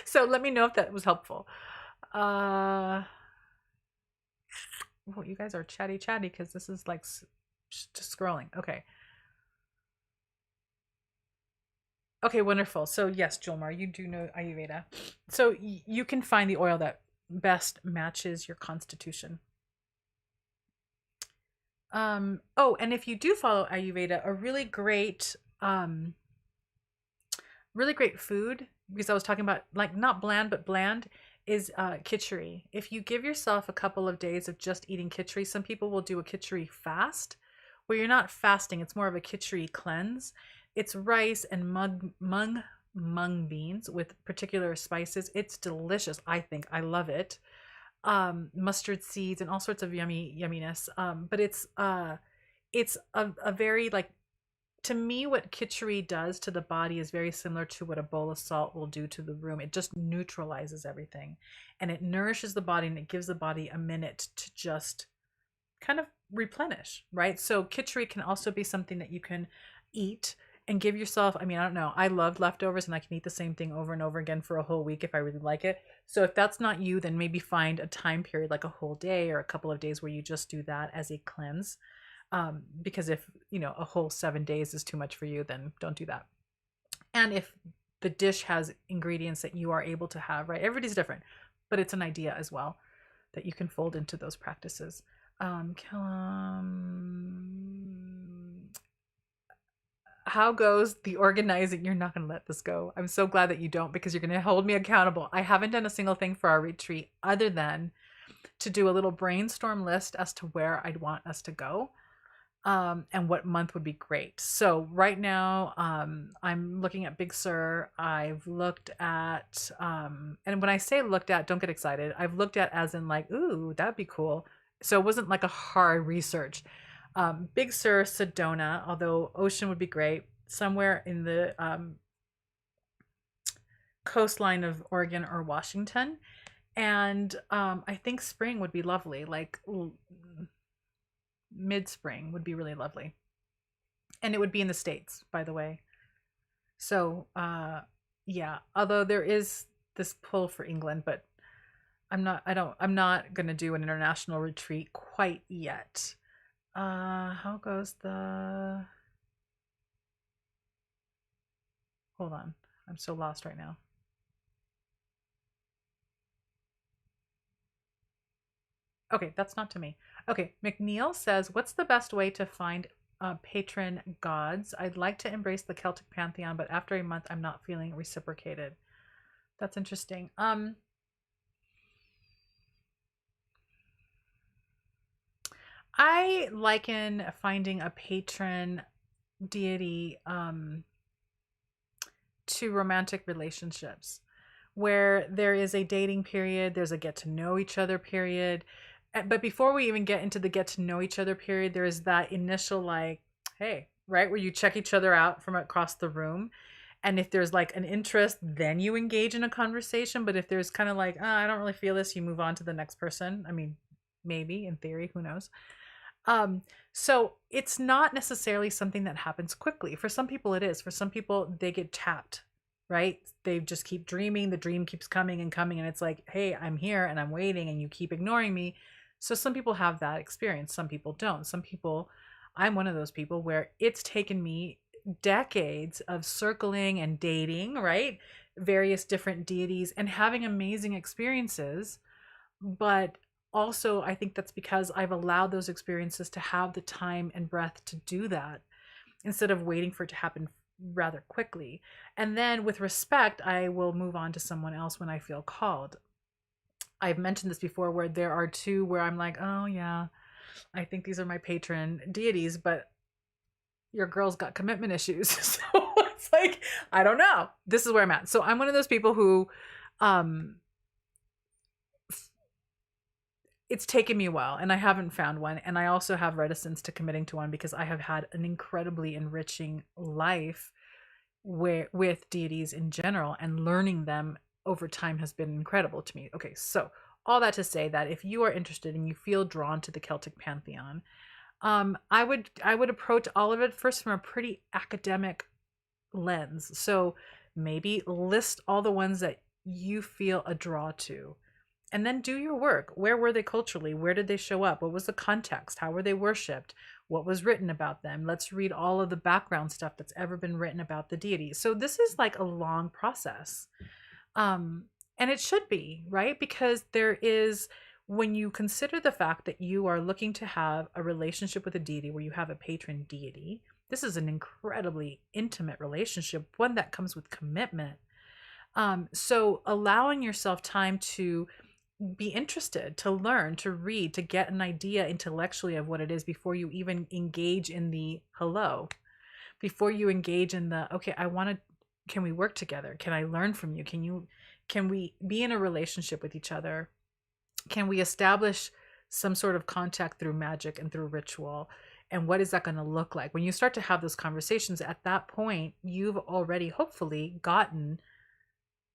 So let me know if that was helpful. Well, you guys are chatty because this is like just scrolling. Okay, wonderful. So yes, Julmar, you do know Ayurveda. So you can find the oil that best matches your constitution. Oh, and if you do follow Ayurveda, a really great food, because I was talking about like not bland, but bland, is Kitchari. If you give yourself a couple of days of just eating Kitchari, some people will do a Kitchari fast, where you're not fasting, it's more of a Kitchari cleanse. It's rice and mung beans with particular spices. It's delicious. I think I love it. Mustard seeds and all sorts of yumminess. But it's a very, like, to me, what Kitchari does to the body is very similar to what a bowl of salt will do to the room. It just neutralizes everything, and it nourishes the body, and it gives the body a minute to just kind of replenish, right? So Kitchari can also be something that you can eat and give yourself. I mean, I don't know. I love leftovers, and I can eat the same thing over and over again for a whole week if I really like it. So if that's not you, then maybe find a time period, like a whole day or a couple of days, where you just do that as a cleanse. Because if, a whole 7 days is too much for you, then don't do that. And if the dish has ingredients that you are able to have, right? Everybody's different, but it's an idea as well that you can fold into those practices. How goes the organizing? You're not going to let this go. I'm so glad that you don't, because you're going to hold me accountable. I haven't done a single thing for our retreat other than to do a little brainstorm list as to where I'd want us to go. And what month would be great. So right now, I'm looking at Big Sur. I've looked at, and when I say looked at, don't get excited. I've looked at as in like, ooh, that'd be cool. So it wasn't like a hard research. Big Sur, Sedona, although ocean would be great, somewhere in the coastline of Oregon or Washington. And I think spring would be lovely, like mid-spring would be really lovely. And it would be in the States, by the way. So yeah, although there is this pull for England, but I'm not going to do an international retreat quite yet. How goes the, hold on, I'm so lost right now. Okay, that's not to me. Okay, McNeil says, what's the best way to find patron gods? I'd like to embrace the Celtic pantheon, but after a month, I'm not feeling reciprocated. That's interesting. I liken finding a patron deity to romantic relationships, where there is a dating period, there's a get to know each other period. But before we even get into the get to know each other period, there is that initial like, hey, right? Where you check each other out from across the room. And if there's like an interest, then you engage in a conversation. But if there's kind of like, oh, I don't really feel this, you move on to the next person. I mean, maybe in theory, who knows? Um, so it's not necessarily something that happens quickly. For some people, it is. For some people, they get tapped, right? They just keep dreaming. The dream keeps coming and coming. And it's like, hey, I'm here and I'm waiting and you keep ignoring me. So some people have that experience. Some people don't. Some people, I'm one of those people where it's taken me decades of circling and dating, right? Various different deities and having amazing experiences. But also, I think that's because I've allowed those experiences to have the time and breath to do that instead of waiting for it to happen rather quickly. And then with respect, I will move on to someone else when I feel called. I've mentioned this before where there are two where I'm like, oh yeah, I think these are my patron deities, but your girl's got commitment issues. So it's like, I don't know. This is where I'm at. So I'm one of those people who it's taken me a while and I haven't found one. And I also have reticence to committing to one because I have had an incredibly enriching life with deities in general, and learning them over time has been incredible to me. Okay, so all that to say that if you are interested and you feel drawn to the Celtic pantheon, I would approach all of it first from a pretty academic lens. So maybe list all the ones that you feel a draw to, and then do your work. Where were they culturally? Where did they show up? What was the context? How were they worshipped? What was written about them? Let's read all of the background stuff that's ever been written about the deity. So this is like a long process. And it should be, right? Because there is, when you consider the fact that you are looking to have a relationship with a deity where you have a patron deity, this is an incredibly intimate relationship, one that comes with commitment. So allowing yourself time to be interested, to learn, to read, to get an idea intellectually of what it is before you even engage in the hello, before you engage in the, okay, I want to, can we work together? Can I learn from you? Can we be in a relationship with each other? Can we establish some sort of contact through magic and through ritual? And what is that going to look like? When you start to have those conversations, at that point, you've already hopefully gotten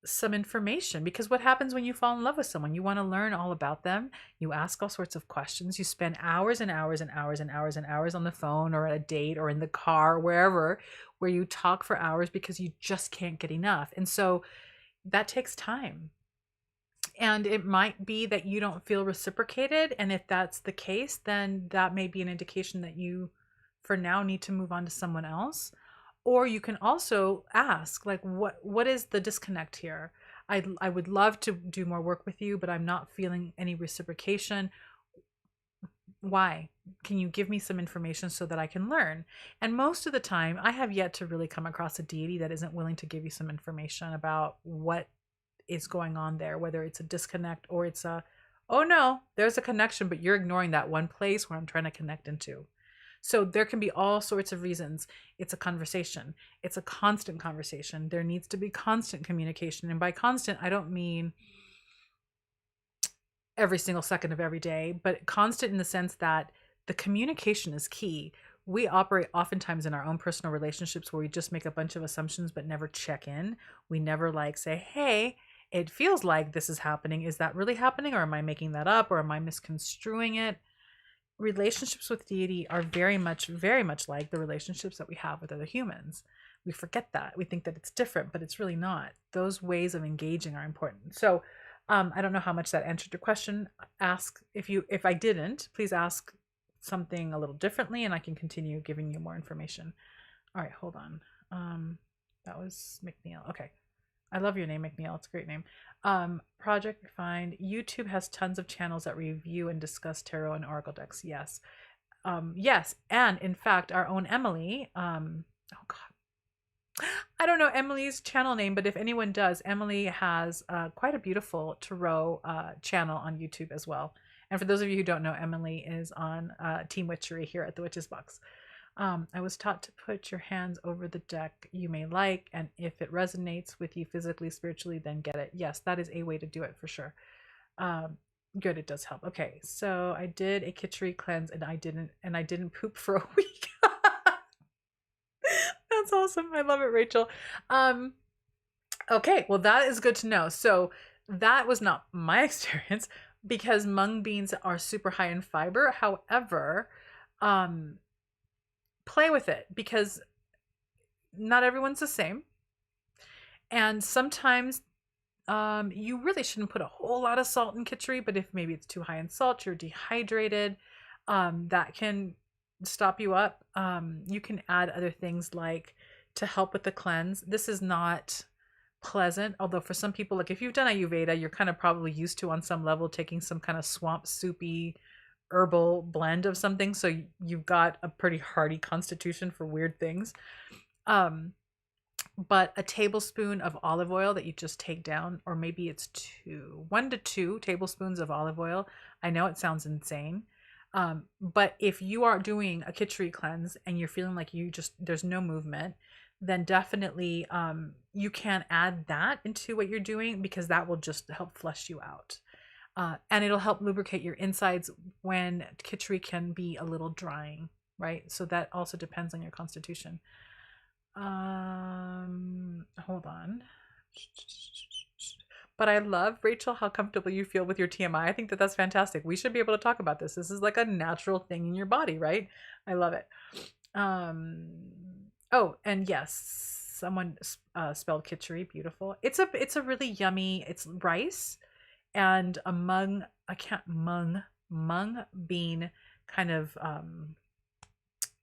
some information. Because what happens when you fall in love with someone? You want to learn all about them. You ask all sorts of questions. You spend hours and hours and hours and hours and hours on the phone or at a date or in the car, wherever, where you talk for hours because you just can't get enough. And so that takes time. And it might be that you don't feel reciprocated. And if that's the case, then that may be an indication that you, for now, need to move on to someone else. Or you can also ask, like, what is the disconnect here? I would love to do more work with you, but I'm not feeling any reciprocation. Why? Can you give me some information so that I can learn? And most of the time, I have yet to really come across a deity that isn't willing to give you some information about what is going on there, whether it's a disconnect or it's a, oh no, there's a connection, but you're ignoring that one place where I'm trying to connect into. So there can be all sorts of reasons. It's a conversation. It's a constant conversation. There needs to be constant communication. And by constant, I don't mean every single second of every day, but constant in the sense that the communication is key. We operate oftentimes in our own personal relationships where we just make a bunch of assumptions but never check in. We never like say, hey, it feels like this is happening. Is that really happening? Or am I making that up? Or am I misconstruing it? Relationships with deity are very much like the relationships that we have with other humans. We forget that. We think that it's different, but it's really not. Those ways of engaging are important. So I don't know how much that answered your question. Ask, if I didn't, please ask something a little differently and I can continue giving you more information. All right, hold on. That was McNeil. Okay. I love your name, McNeil. It's a great name. Project Refined. YouTube has tons of channels that review and discuss tarot and oracle decks. Yes. Yes. And in fact, our own Emily, oh God, I don't know Emily's channel name, but if anyone does, Emily has quite a beautiful tarot channel on YouTube as well. And for those of you who don't know, Emily is on Team Witchery here at the Witch's Box. I was taught to put your hands over the deck you may like, and if it resonates with you physically, spiritually, then get it. Yes, that is a way to do it for sure. Good, it does help. Okay, so I did a Kitchari cleanse and I didn't poop for a week. That's awesome. I love it, Rachel. Okay, well, that is good to know. So that was not my experience because mung beans are super high in fiber. However, um, play with it because not everyone's the same. And sometimes you really shouldn't put a whole lot of salt in Kitchari, but if maybe it's too high in salt, you're dehydrated, that can stop you up. You can add other things like to help with the cleanse. This is not pleasant, although for some people, like if you've done Ayurveda, you're kind of probably used to on some level taking some kind of swamp soupy herbal blend of something, so you've got a pretty hardy constitution for weird things. But a tablespoon of olive oil that you just take down, or maybe it's 1 to 2 tablespoons of olive oil. I know it sounds insane, but if you are doing a Kitchari cleanse and you're feeling like there's no movement, then definitely you can add that into what you're doing because that will just help flush you out. And it'll help lubricate your insides when Kitchari can be a little drying, right? So that also depends on your constitution. Hold on. But I love, Rachel, how comfortable you feel with your TMI. I think that that's fantastic. We should be able to talk about this. This is like a natural thing in your body, right? I love it. Oh, and yes, someone spelled Kitchari. Beautiful. It's a really yummy. It's rice and a mung bean kind of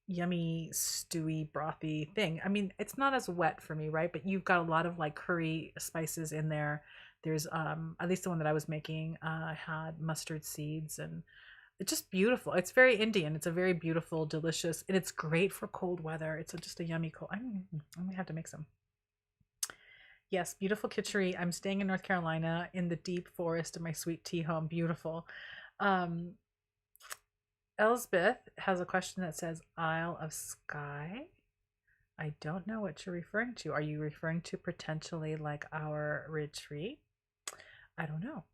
yummy stewy brothy thing. I mean, it's not as wet for me, right? But you've got a lot of like curry spices in there. There's at least the one that I was making had mustard seeds, and it's just beautiful. It's very Indian. It's a very beautiful, delicious, and it's great for cold weather. It's just a yummy cold. I'm gonna have to make some. Yes, beautiful Kitchari. I'm staying in North Carolina in the deep forest of my sweet tea home. Beautiful. Elsbeth has a question that says Isle of Skye. I don't know what you're referring to. Are you referring to potentially like our retreat? I don't know.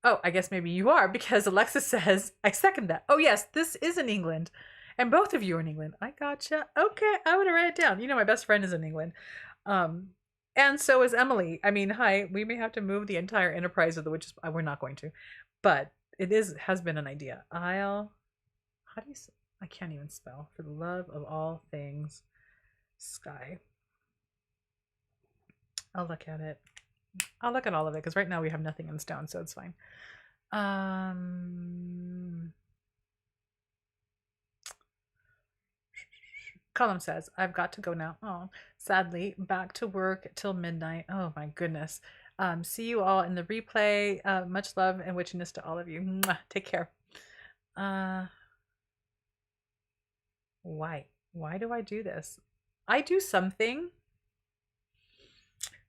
Oh, I guess maybe you are, because Alexis says, I second that. Oh, yes, this is in England. And both of you are in England. I gotcha. Okay, I would have write it down. You know, my best friend is in England. And so is Emily. I mean, hi, we may have to move the entire enterprise of the witches. We're not going to. But it has been an idea. Isle. How do you say? I can't even spell. For the love of all things Skye. I'll look at it. I'll look at all of it because right now we have nothing in stone, so it's fine. Column says, I've got to go now. Oh, sadly, back to work till midnight. Oh my goodness. See you all in the replay. Much love and witchiness to all of you. Mwah. Take care. Why do I do this? I do something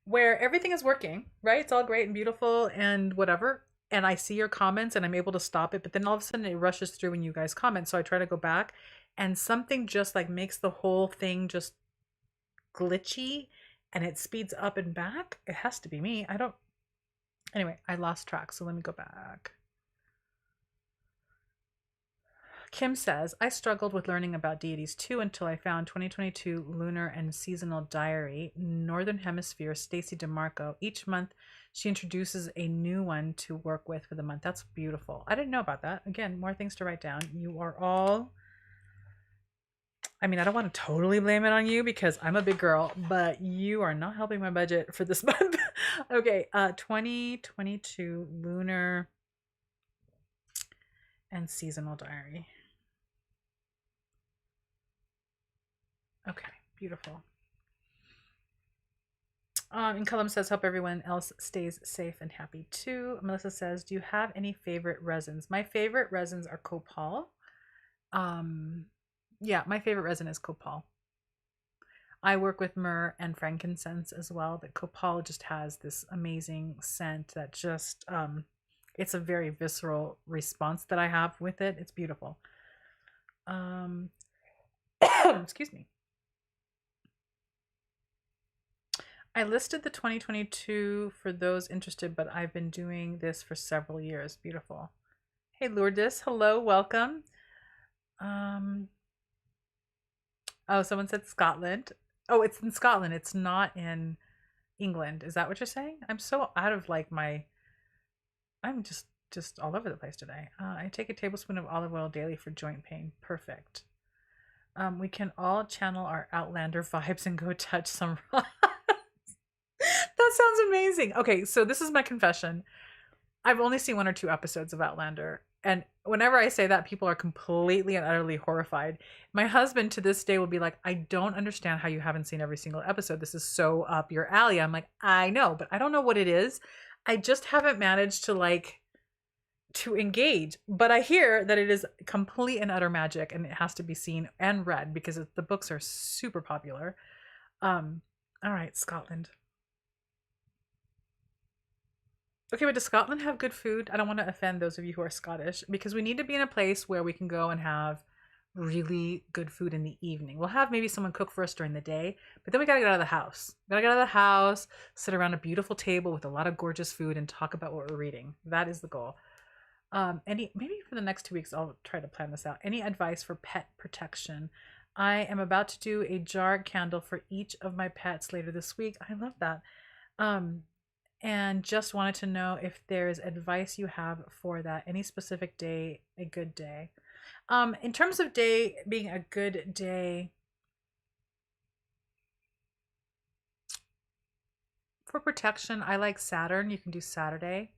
where everything is working, right? It's all great and beautiful and whatever, and I see your comments and I'm able to stop it, but then all of a sudden it rushes through when you guys comment, so I try to go back and something just like makes the whole thing just glitchy and it speeds up and back. It has to be me. Anyway, I lost track, so let me go back. Kim says, I struggled with learning about deities too until I found 2022 Lunar and Seasonal Diary, Northern Hemisphere, Stacy DeMarco. Each month, she introduces a new one to work with for the month. That's beautiful. I didn't know about that. Again, more things to write down. You are all... I mean, I don't want to totally blame it on you because I'm a big girl, but you are not helping my budget for this month. Okay, 2022 Lunar and Seasonal Diary. Okay, beautiful. And Cullum says, hope everyone else stays safe and happy too. Melissa says, do you have any favorite resins? My favorite resins are copal. Yeah, my favorite resin is copal. I work with myrrh and frankincense as well, but copal just has this amazing scent that just, it's a very visceral response that I have with it. It's beautiful. Excuse me. I listed the 2022 for those interested, but I've been doing this for several years. Beautiful. Hey, Lourdes. Hello. Welcome. Oh, someone said Scotland. Oh, it's in Scotland. It's not in England. Is that what you're saying? I'm so out of like my. I'm just all over the place today. I take a tablespoon of olive oil daily for joint pain. Perfect. We can all channel our Outlander vibes and go touch some rocks. That sounds amazing. Okay, so this is my confession. I've only seen 1 or 2 episodes of Outlander. And whenever I say that, people are completely and utterly horrified. My husband to this day will be like, I don't understand how you haven't seen every single episode. This is so up your alley. I'm like, I know, but I don't know what it is. I just haven't managed to engage. But I hear that it is complete and utter magic and it has to be seen and read because the books are super popular. All right, Scotland. Okay, but does Scotland have good food? I don't want to offend those of you who are Scottish because we need to be in a place where we can go and have really good food in the evening. We'll have maybe someone cook for us during the day, but then we gotta get out of the house. Gotta get out of the house, sit around a beautiful table with a lot of gorgeous food and talk about what we're reading. That is the goal. Maybe for the next 2 weeks, I'll try to plan this out. Any advice for pet protection? I am about to do a jar candle for each of my pets later this week. I love that. And just wanted to know if there's advice you have for that. Any specific day, a good day. In terms of day being a good day, for protection, I like Saturn. You can do Saturday.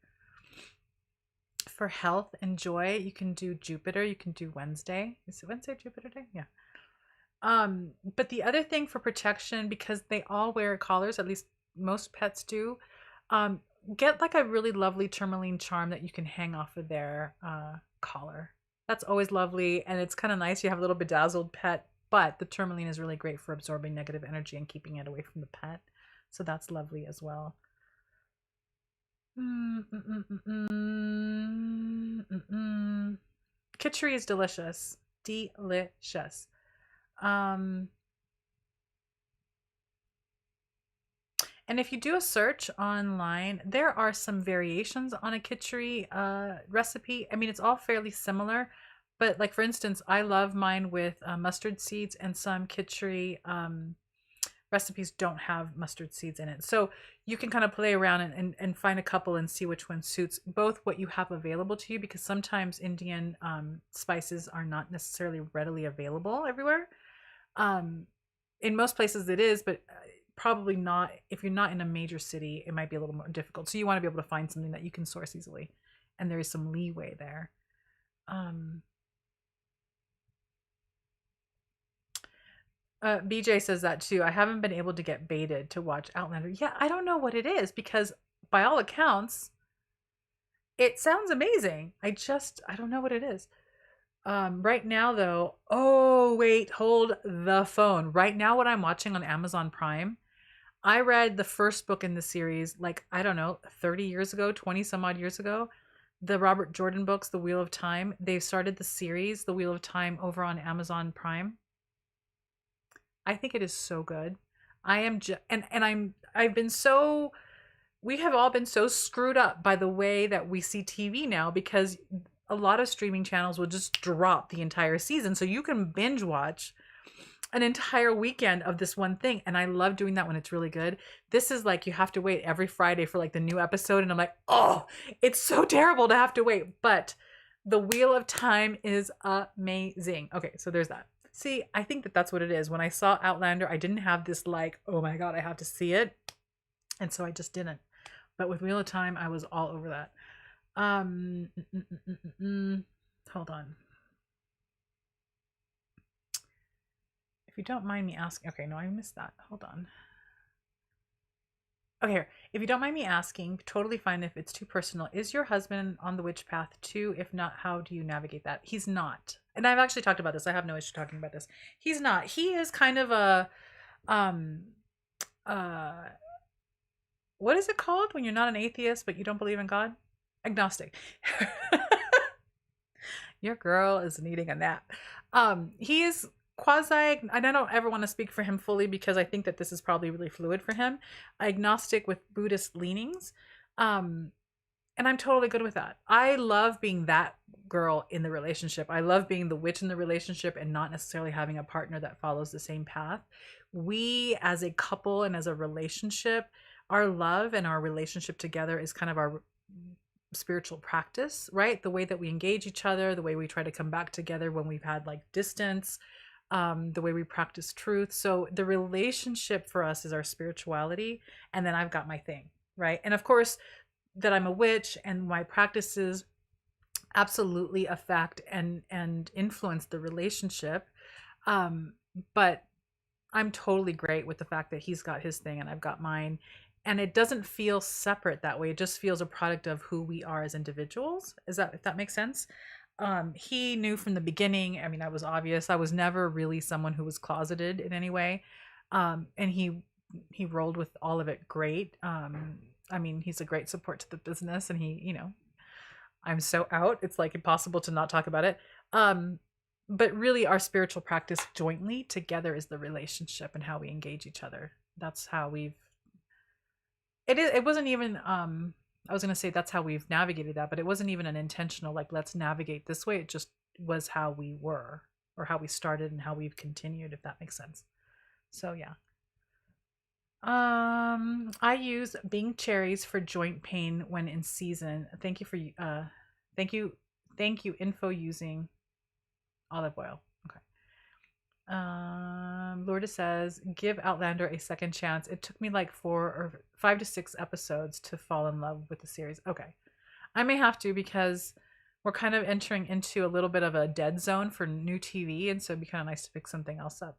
For health and joy, you can do Jupiter. You can do Wednesday. Is it Wednesday, Jupiter day? Yeah. But the other thing for protection, because they all wear collars, at least most pets do, get like a really lovely tourmaline charm that you can hang off of their collar. That's always lovely, and it's kind of nice. You have a little bedazzled pet, but the tourmaline is really great for absorbing negative energy and keeping it away from the pet. So that's lovely as well. Kitchari is delicious. Delicious. And if you do a search online, there are some variations on a Kitchari recipe. I mean, it's all fairly similar, but like for instance, I love mine with mustard seeds, and some Kitchari recipes don't have mustard seeds in it. So you can kind of play around and find a couple and see which one suits both what you have available to you, because sometimes Indian spices are not necessarily readily available everywhere. In most places it is, but probably not if you're not in a major city. It might be a little more difficult, so you want to be able to find something that you can source easily, and there is some leeway there. BJ says that too. I haven't been able to get baited to watch Outlander. Yeah, I don't know what it is, because by all accounts it sounds amazing. I don't know what it is. Right now though, oh wait, hold the phone. Right now what I'm watching on Amazon Prime, I read the first book in the series, like, I don't know, 30 years ago, 20 some odd years ago. The Robert Jordan books, The Wheel of Time. They've started the series, The Wheel of Time, over on Amazon Prime. I think it is so good. I am we have all been so screwed up by the way that we see TV now, because a lot of streaming channels will just drop the entire season. So you can binge watch an entire weekend of this one thing. And I love doing that when it's really good. This is like, you have to wait every Friday for like the new episode. And I'm like, oh, it's so terrible to have to wait. But The Wheel of Time is amazing. Okay, so there's that. See, I think that that's what it is. When I saw Outlander, I didn't have this like, oh my God, I have to see it. And so I just didn't. But with Wheel of Time, I was all over that. Hold on. If you don't mind me asking, okay, no, I missed that. Hold on. Okay, here. If you don't mind me asking, totally fine if it's too personal. Is your husband on the witch path too? If not, how do you navigate that? He's not. And I've actually talked about this. I have no issue talking about this. He's not. He is kind of a what is it called when you're not an atheist but you don't believe in God? Agnostic. Your girl is needing a nap. He is quasi, and I don't ever want to speak for him fully because I think that this is probably really fluid for him, agnostic with Buddhist leanings. And And I'm totally good with that. I love being that girl in the relationship. I love being the witch in the relationship and not necessarily having a partner that follows the same path. We, as a couple and as a relationship, our love and our relationship together is kind of our spiritual practice, right? The way that we engage each other, the way we try to come back together when we've had like distance, the way we practice truth. So the relationship for us is our spirituality. And then I've got my thing, right? And of course, that I'm a witch and my practices absolutely affect and influence the relationship. But I'm totally great with the fact that he's got his thing and I've got mine. And it doesn't feel separate that way. It just feels a product of who we are as individuals. Is that, if that makes sense? He knew from the beginning. I mean, that was obvious. I was never really someone who was closeted in any way. And he rolled with all of it great. I mean, he's a great support to the business and he, I'm so out. It's like impossible to not talk about it. But really our spiritual practice jointly together is the relationship and how we engage each other. That's how it wasn't even, I was going to say that's how we've navigated that, but it wasn't even an intentional, like, let's navigate this way. It just was how we were or how we started and how we've continued, if that makes sense. So yeah. I use Bing cherries for joint pain when in season. Thank you for thank you info using olive oil. Okay. Lourdes says, give Outlander a second chance. It took me like 5 to 6 episodes to fall in love with the series. Okay. I may have to because we're kind of entering into a little bit of a dead zone for new TV, and so it'd be kind of nice to pick something else up.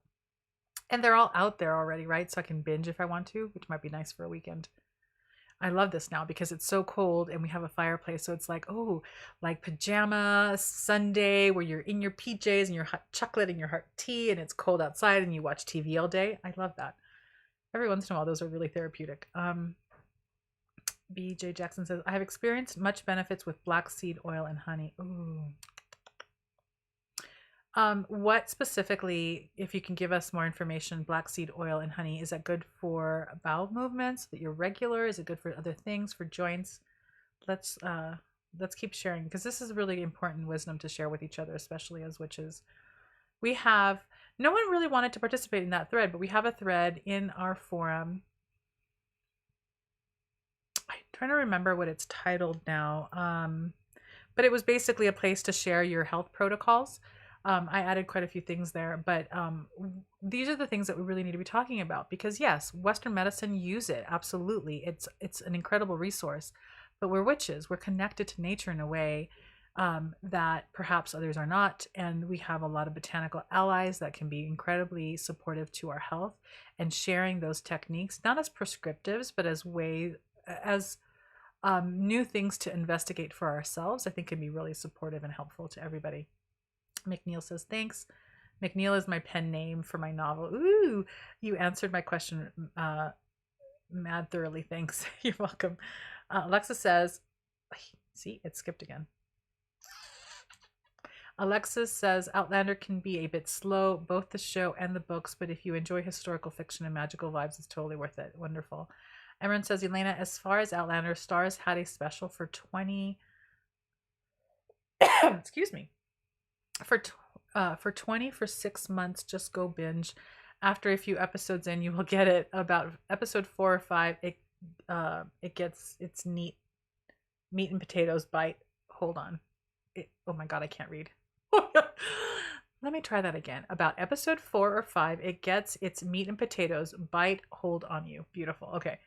And they're all out there already, right? So I can binge if I want to, which might be nice for a weekend. I love this now because it's so cold and we have a fireplace. So it's like, oh, like pajama Sunday where you're in your PJs and your hot chocolate and your hot tea and it's cold outside and you watch TV all day. I love that. Every once in a while, those are really therapeutic. BJ Jackson says, I have experienced much benefits with black seed oil and honey. Ooh. What specifically, if you can give us more information, black seed oil and honey, is that good for bowel movements, that you're regular? Is it good for other things, for joints? Let's keep sharing because this is really important wisdom to share with each other, especially as witches. We have, no one really wanted to participate in that thread, but we have a thread in our forum. I'm trying to remember what it's titled now. But it was basically a place to share your health protocols. I added quite a few things there, but these are the things that we really need to be talking about because yes, Western medicine use it. Absolutely. It's an incredible resource, but we're witches. We're connected to nature in a way that perhaps others are not. And we have a lot of botanical allies that can be incredibly supportive to our health, and sharing those techniques, not as prescriptives, but as new things to investigate for ourselves, I think can be really supportive and helpful to everybody. McNeil says, thanks. McNeil is my pen name for my novel. Ooh, you answered my question mad thoroughly. Thanks. You're welcome. Alexa says, see, it skipped again. Alexis says, Outlander can be a bit slow, both the show and the books, but if you enjoy historical fiction and magical vibes, it's totally worth it. Wonderful. Emran says, Elena, as far as Outlander, Stars had a special for 20... excuse me. For 20 for 6 months, just go binge. After a few episodes in, you will get it. About episode 4 or 5, it gets its meat and potatoes bite. Hold on. Oh my god, I can't read. Let me try that again. About episode 4 or 5, it gets its meat and potatoes bite hold on you. Beautiful. Okay.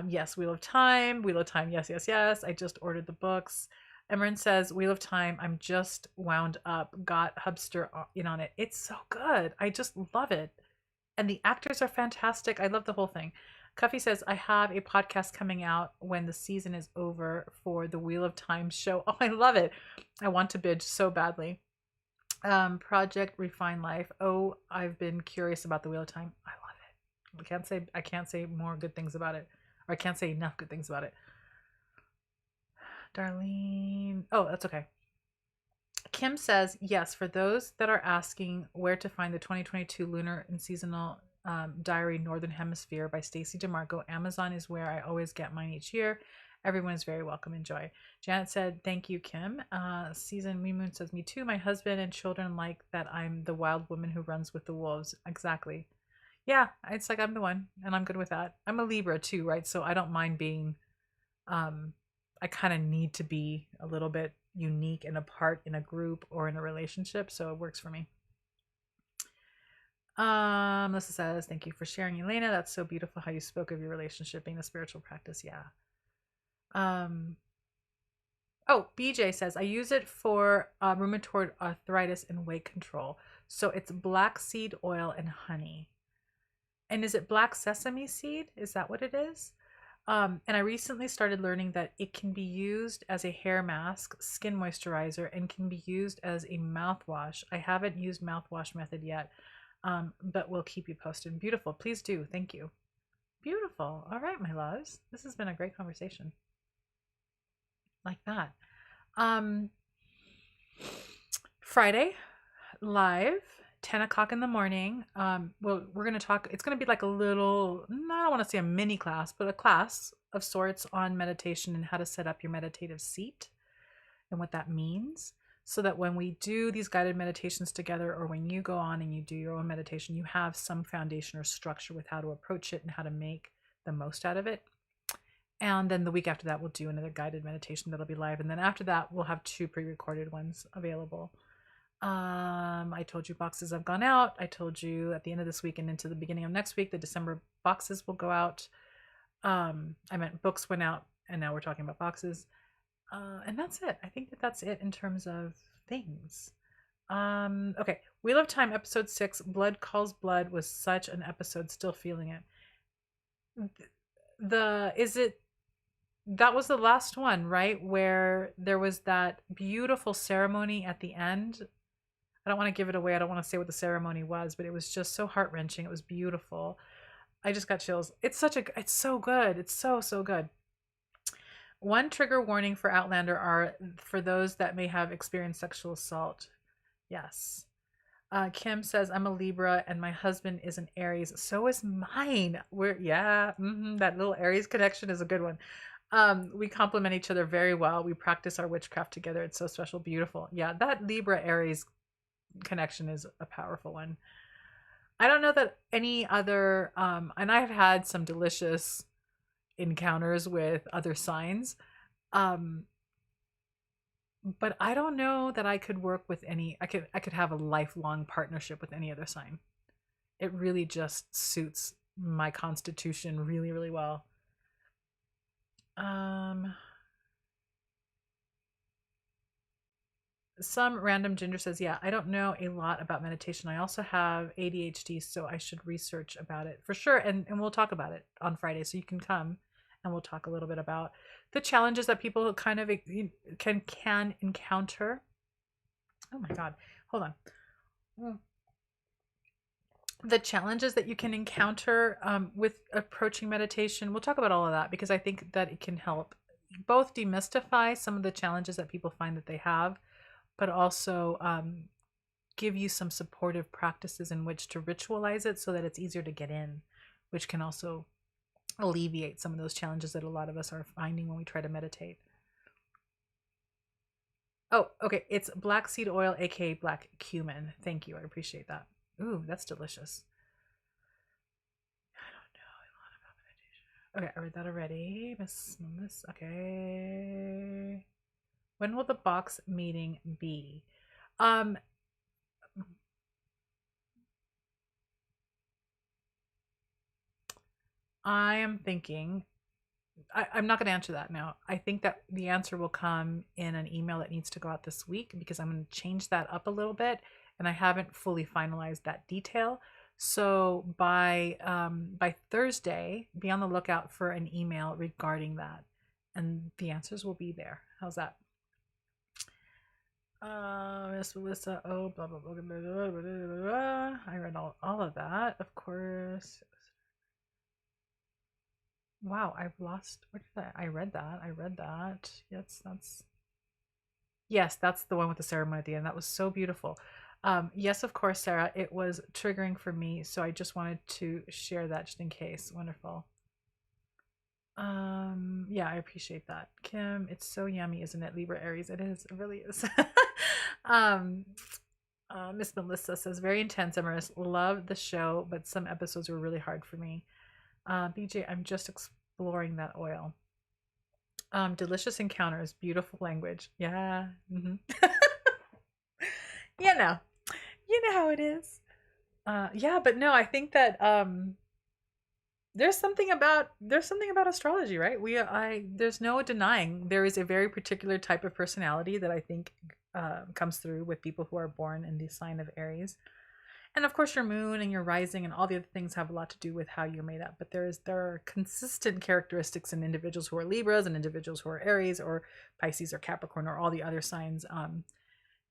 Yes, Wheel of Time. Yes, yes, yes. I just ordered the books. Emran says, Wheel of Time, I'm just wound up. Got Hubster in on it. It's so good. I just love it. And the actors are fantastic. I love the whole thing. Cuffy says, I have a podcast coming out when the season is over for the Wheel of Time show. Oh, I love it. I want to binge so badly. Project Refine Life. Oh, I've been curious about the Wheel of Time. I love it. I can't say more good things about it. Or I can't say enough good things about it. Darlene. Oh, that's okay. Kim says, yes, for those that are asking where to find the 2022 Lunar and Seasonal Diary Northern Hemisphere by Stacey DeMarco, Amazon is where I always get mine each year. Everyone is very welcome. Enjoy. Janet said, thank you, Kim. Season Me Moon says, me too. My husband and children like that I'm the wild woman who runs with the wolves. Exactly. Yeah, it's like I'm the one, and I'm good with that. I'm a Libra too, right? So I don't mind being, I kind of need to be a little bit unique and apart in a group or in a relationship, so it works for me. Melissa says, thank you for sharing, Elena. That's so beautiful how you spoke of your relationship being a spiritual practice. Yeah. Oh, BJ says, I use it for rheumatoid arthritis and weight control. So it's black seed oil and honey. And is it black sesame seed? Is that what it is? And I recently started learning that it can be used as a hair mask, skin moisturizer, and can be used as a mouthwash. I haven't used mouthwash method yet, but we'll keep you posted. Beautiful. Please do. Thank you. Beautiful. All right, my loves. This has been a great conversation. Like that. Friday, live, 10 o'clock in the morning. Well, we're going to talk, it's going to be like a little, I don't want to say a mini class, but a class of sorts on meditation and how to set up your meditative seat and what that means. So that when we do these guided meditations together, or when you go on and you do your own meditation, you have some foundation or structure with how to approach it and how to make the most out of it. And then the week after that, we'll do another guided meditation that'll be live. And then after that, we'll have 2 pre-recorded ones available. I told you boxes have gone out. I told you at the end of this week and into the beginning of next week, the December boxes will go out. I meant books went out, and now we're talking about boxes. And that's it. I think that's it in terms of things. Okay. Wheel of Time, episode 6, Blood Calls Blood, was such an episode. Still feeling it. That was the last one, right? Where there was that beautiful ceremony at the end. I don't want to give it away. I don't want to say what the ceremony was, but it was just so heart-wrenching. It was beautiful. I just got chills. It's so good. It's so good. One trigger warning for Outlander are for those that may have experienced sexual assault. Yes. Kim says, I'm a Libra and my husband is an Aries. So is mine. That little Aries connection is a good one. We complement each other very well. We practice our witchcraft together. It's so special, beautiful. Yeah, that Libra Aries connection is a powerful one. I don't know that any other, and I've had some delicious encounters with other signs. But I don't know that I could work with I could have a lifelong partnership with any other sign. It really just suits my constitution really, really well. Some random ginger says, yeah, I don't know a lot about meditation. I also have ADHD, so I should research about it for sure. And we'll talk about it on Friday, so you can come and we'll talk a little bit about the challenges that people kind of can encounter. Oh my God, hold on. The challenges that you can encounter with approaching meditation. We'll talk about all of that because I think that it can help both demystify some of the challenges that people find that they have, but also give you some supportive practices in which to ritualize it so that it's easier to get in, which can also alleviate some of those challenges that a lot of us are finding when we try to meditate. Oh, okay. It's black seed oil, aka black cumin. Thank you. I appreciate that. Ooh, that's delicious. I don't know a lot about meditation. Okay, I read that already. Miss. Okay. When will the box meeting be? I am thinking, I'm not going to answer that now. I think that the answer will come in an email that needs to go out this week because I'm going to change that up a little bit and I haven't fully finalized that detail. So by Thursday, be on the lookout for an email regarding that and the answers will be there. How's that? Miss Melissa, oh, blah, blah, blah, blah, blah, blah, blah, blah. I read all of that, of course. Wow, I've lost. Where did I read that. Yes, that's the one with the ceremony at the end. That was so beautiful. Yes, of course, Sarah. It was triggering for me, so I just wanted to share that just in case. Wonderful. Yeah, I appreciate that. Kim, it's so yummy, isn't it? Libra Aries. It is. It really is. um, Miss Melissa says, very intense, Emerus. Love the show, but some episodes were really hard for me. BJ, I'm just exploring that oil. Delicious encounters, beautiful language. Yeah. You know, you know how it is. Yeah, but no, I think that there's something about astrology, right? There's no denying there is a very particular type of personality that I think comes through with people who are born in the sign of Aries. And of course, your moon and your rising and all the other things have a lot to do with how you're made up. But there are consistent characteristics in individuals who are Libras and individuals who are Aries or Pisces or Capricorn or all the other signs.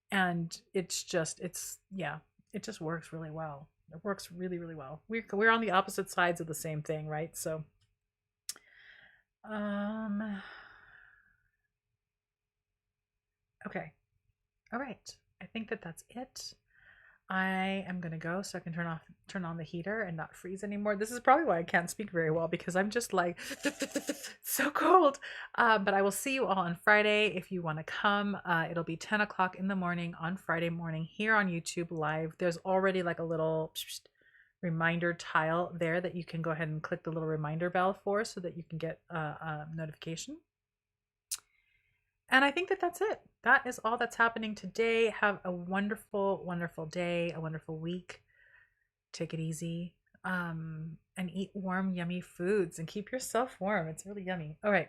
And it just works really well. It works really, really well. We're on the opposite sides of the same thing, right? So, um, okay, all right. I think that that's it. I am gonna go so I can turn on the heater and not freeze anymore. This is probably why I can't speak very well, because I'm just like so cold. But I will see you all on Friday if you want to come. It'll be 10 o'clock in the morning on Friday morning here on YouTube live. There's already like a little reminder tile there that you can go ahead and click the little reminder bell for, so that you can get a notification. And I think that that's it. That is all that's happening today. Have a wonderful, wonderful day, a wonderful week. Take it easy. And eat warm, yummy foods and keep yourself warm. It's really yummy. All right.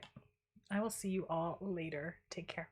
I will see you all later. Take care.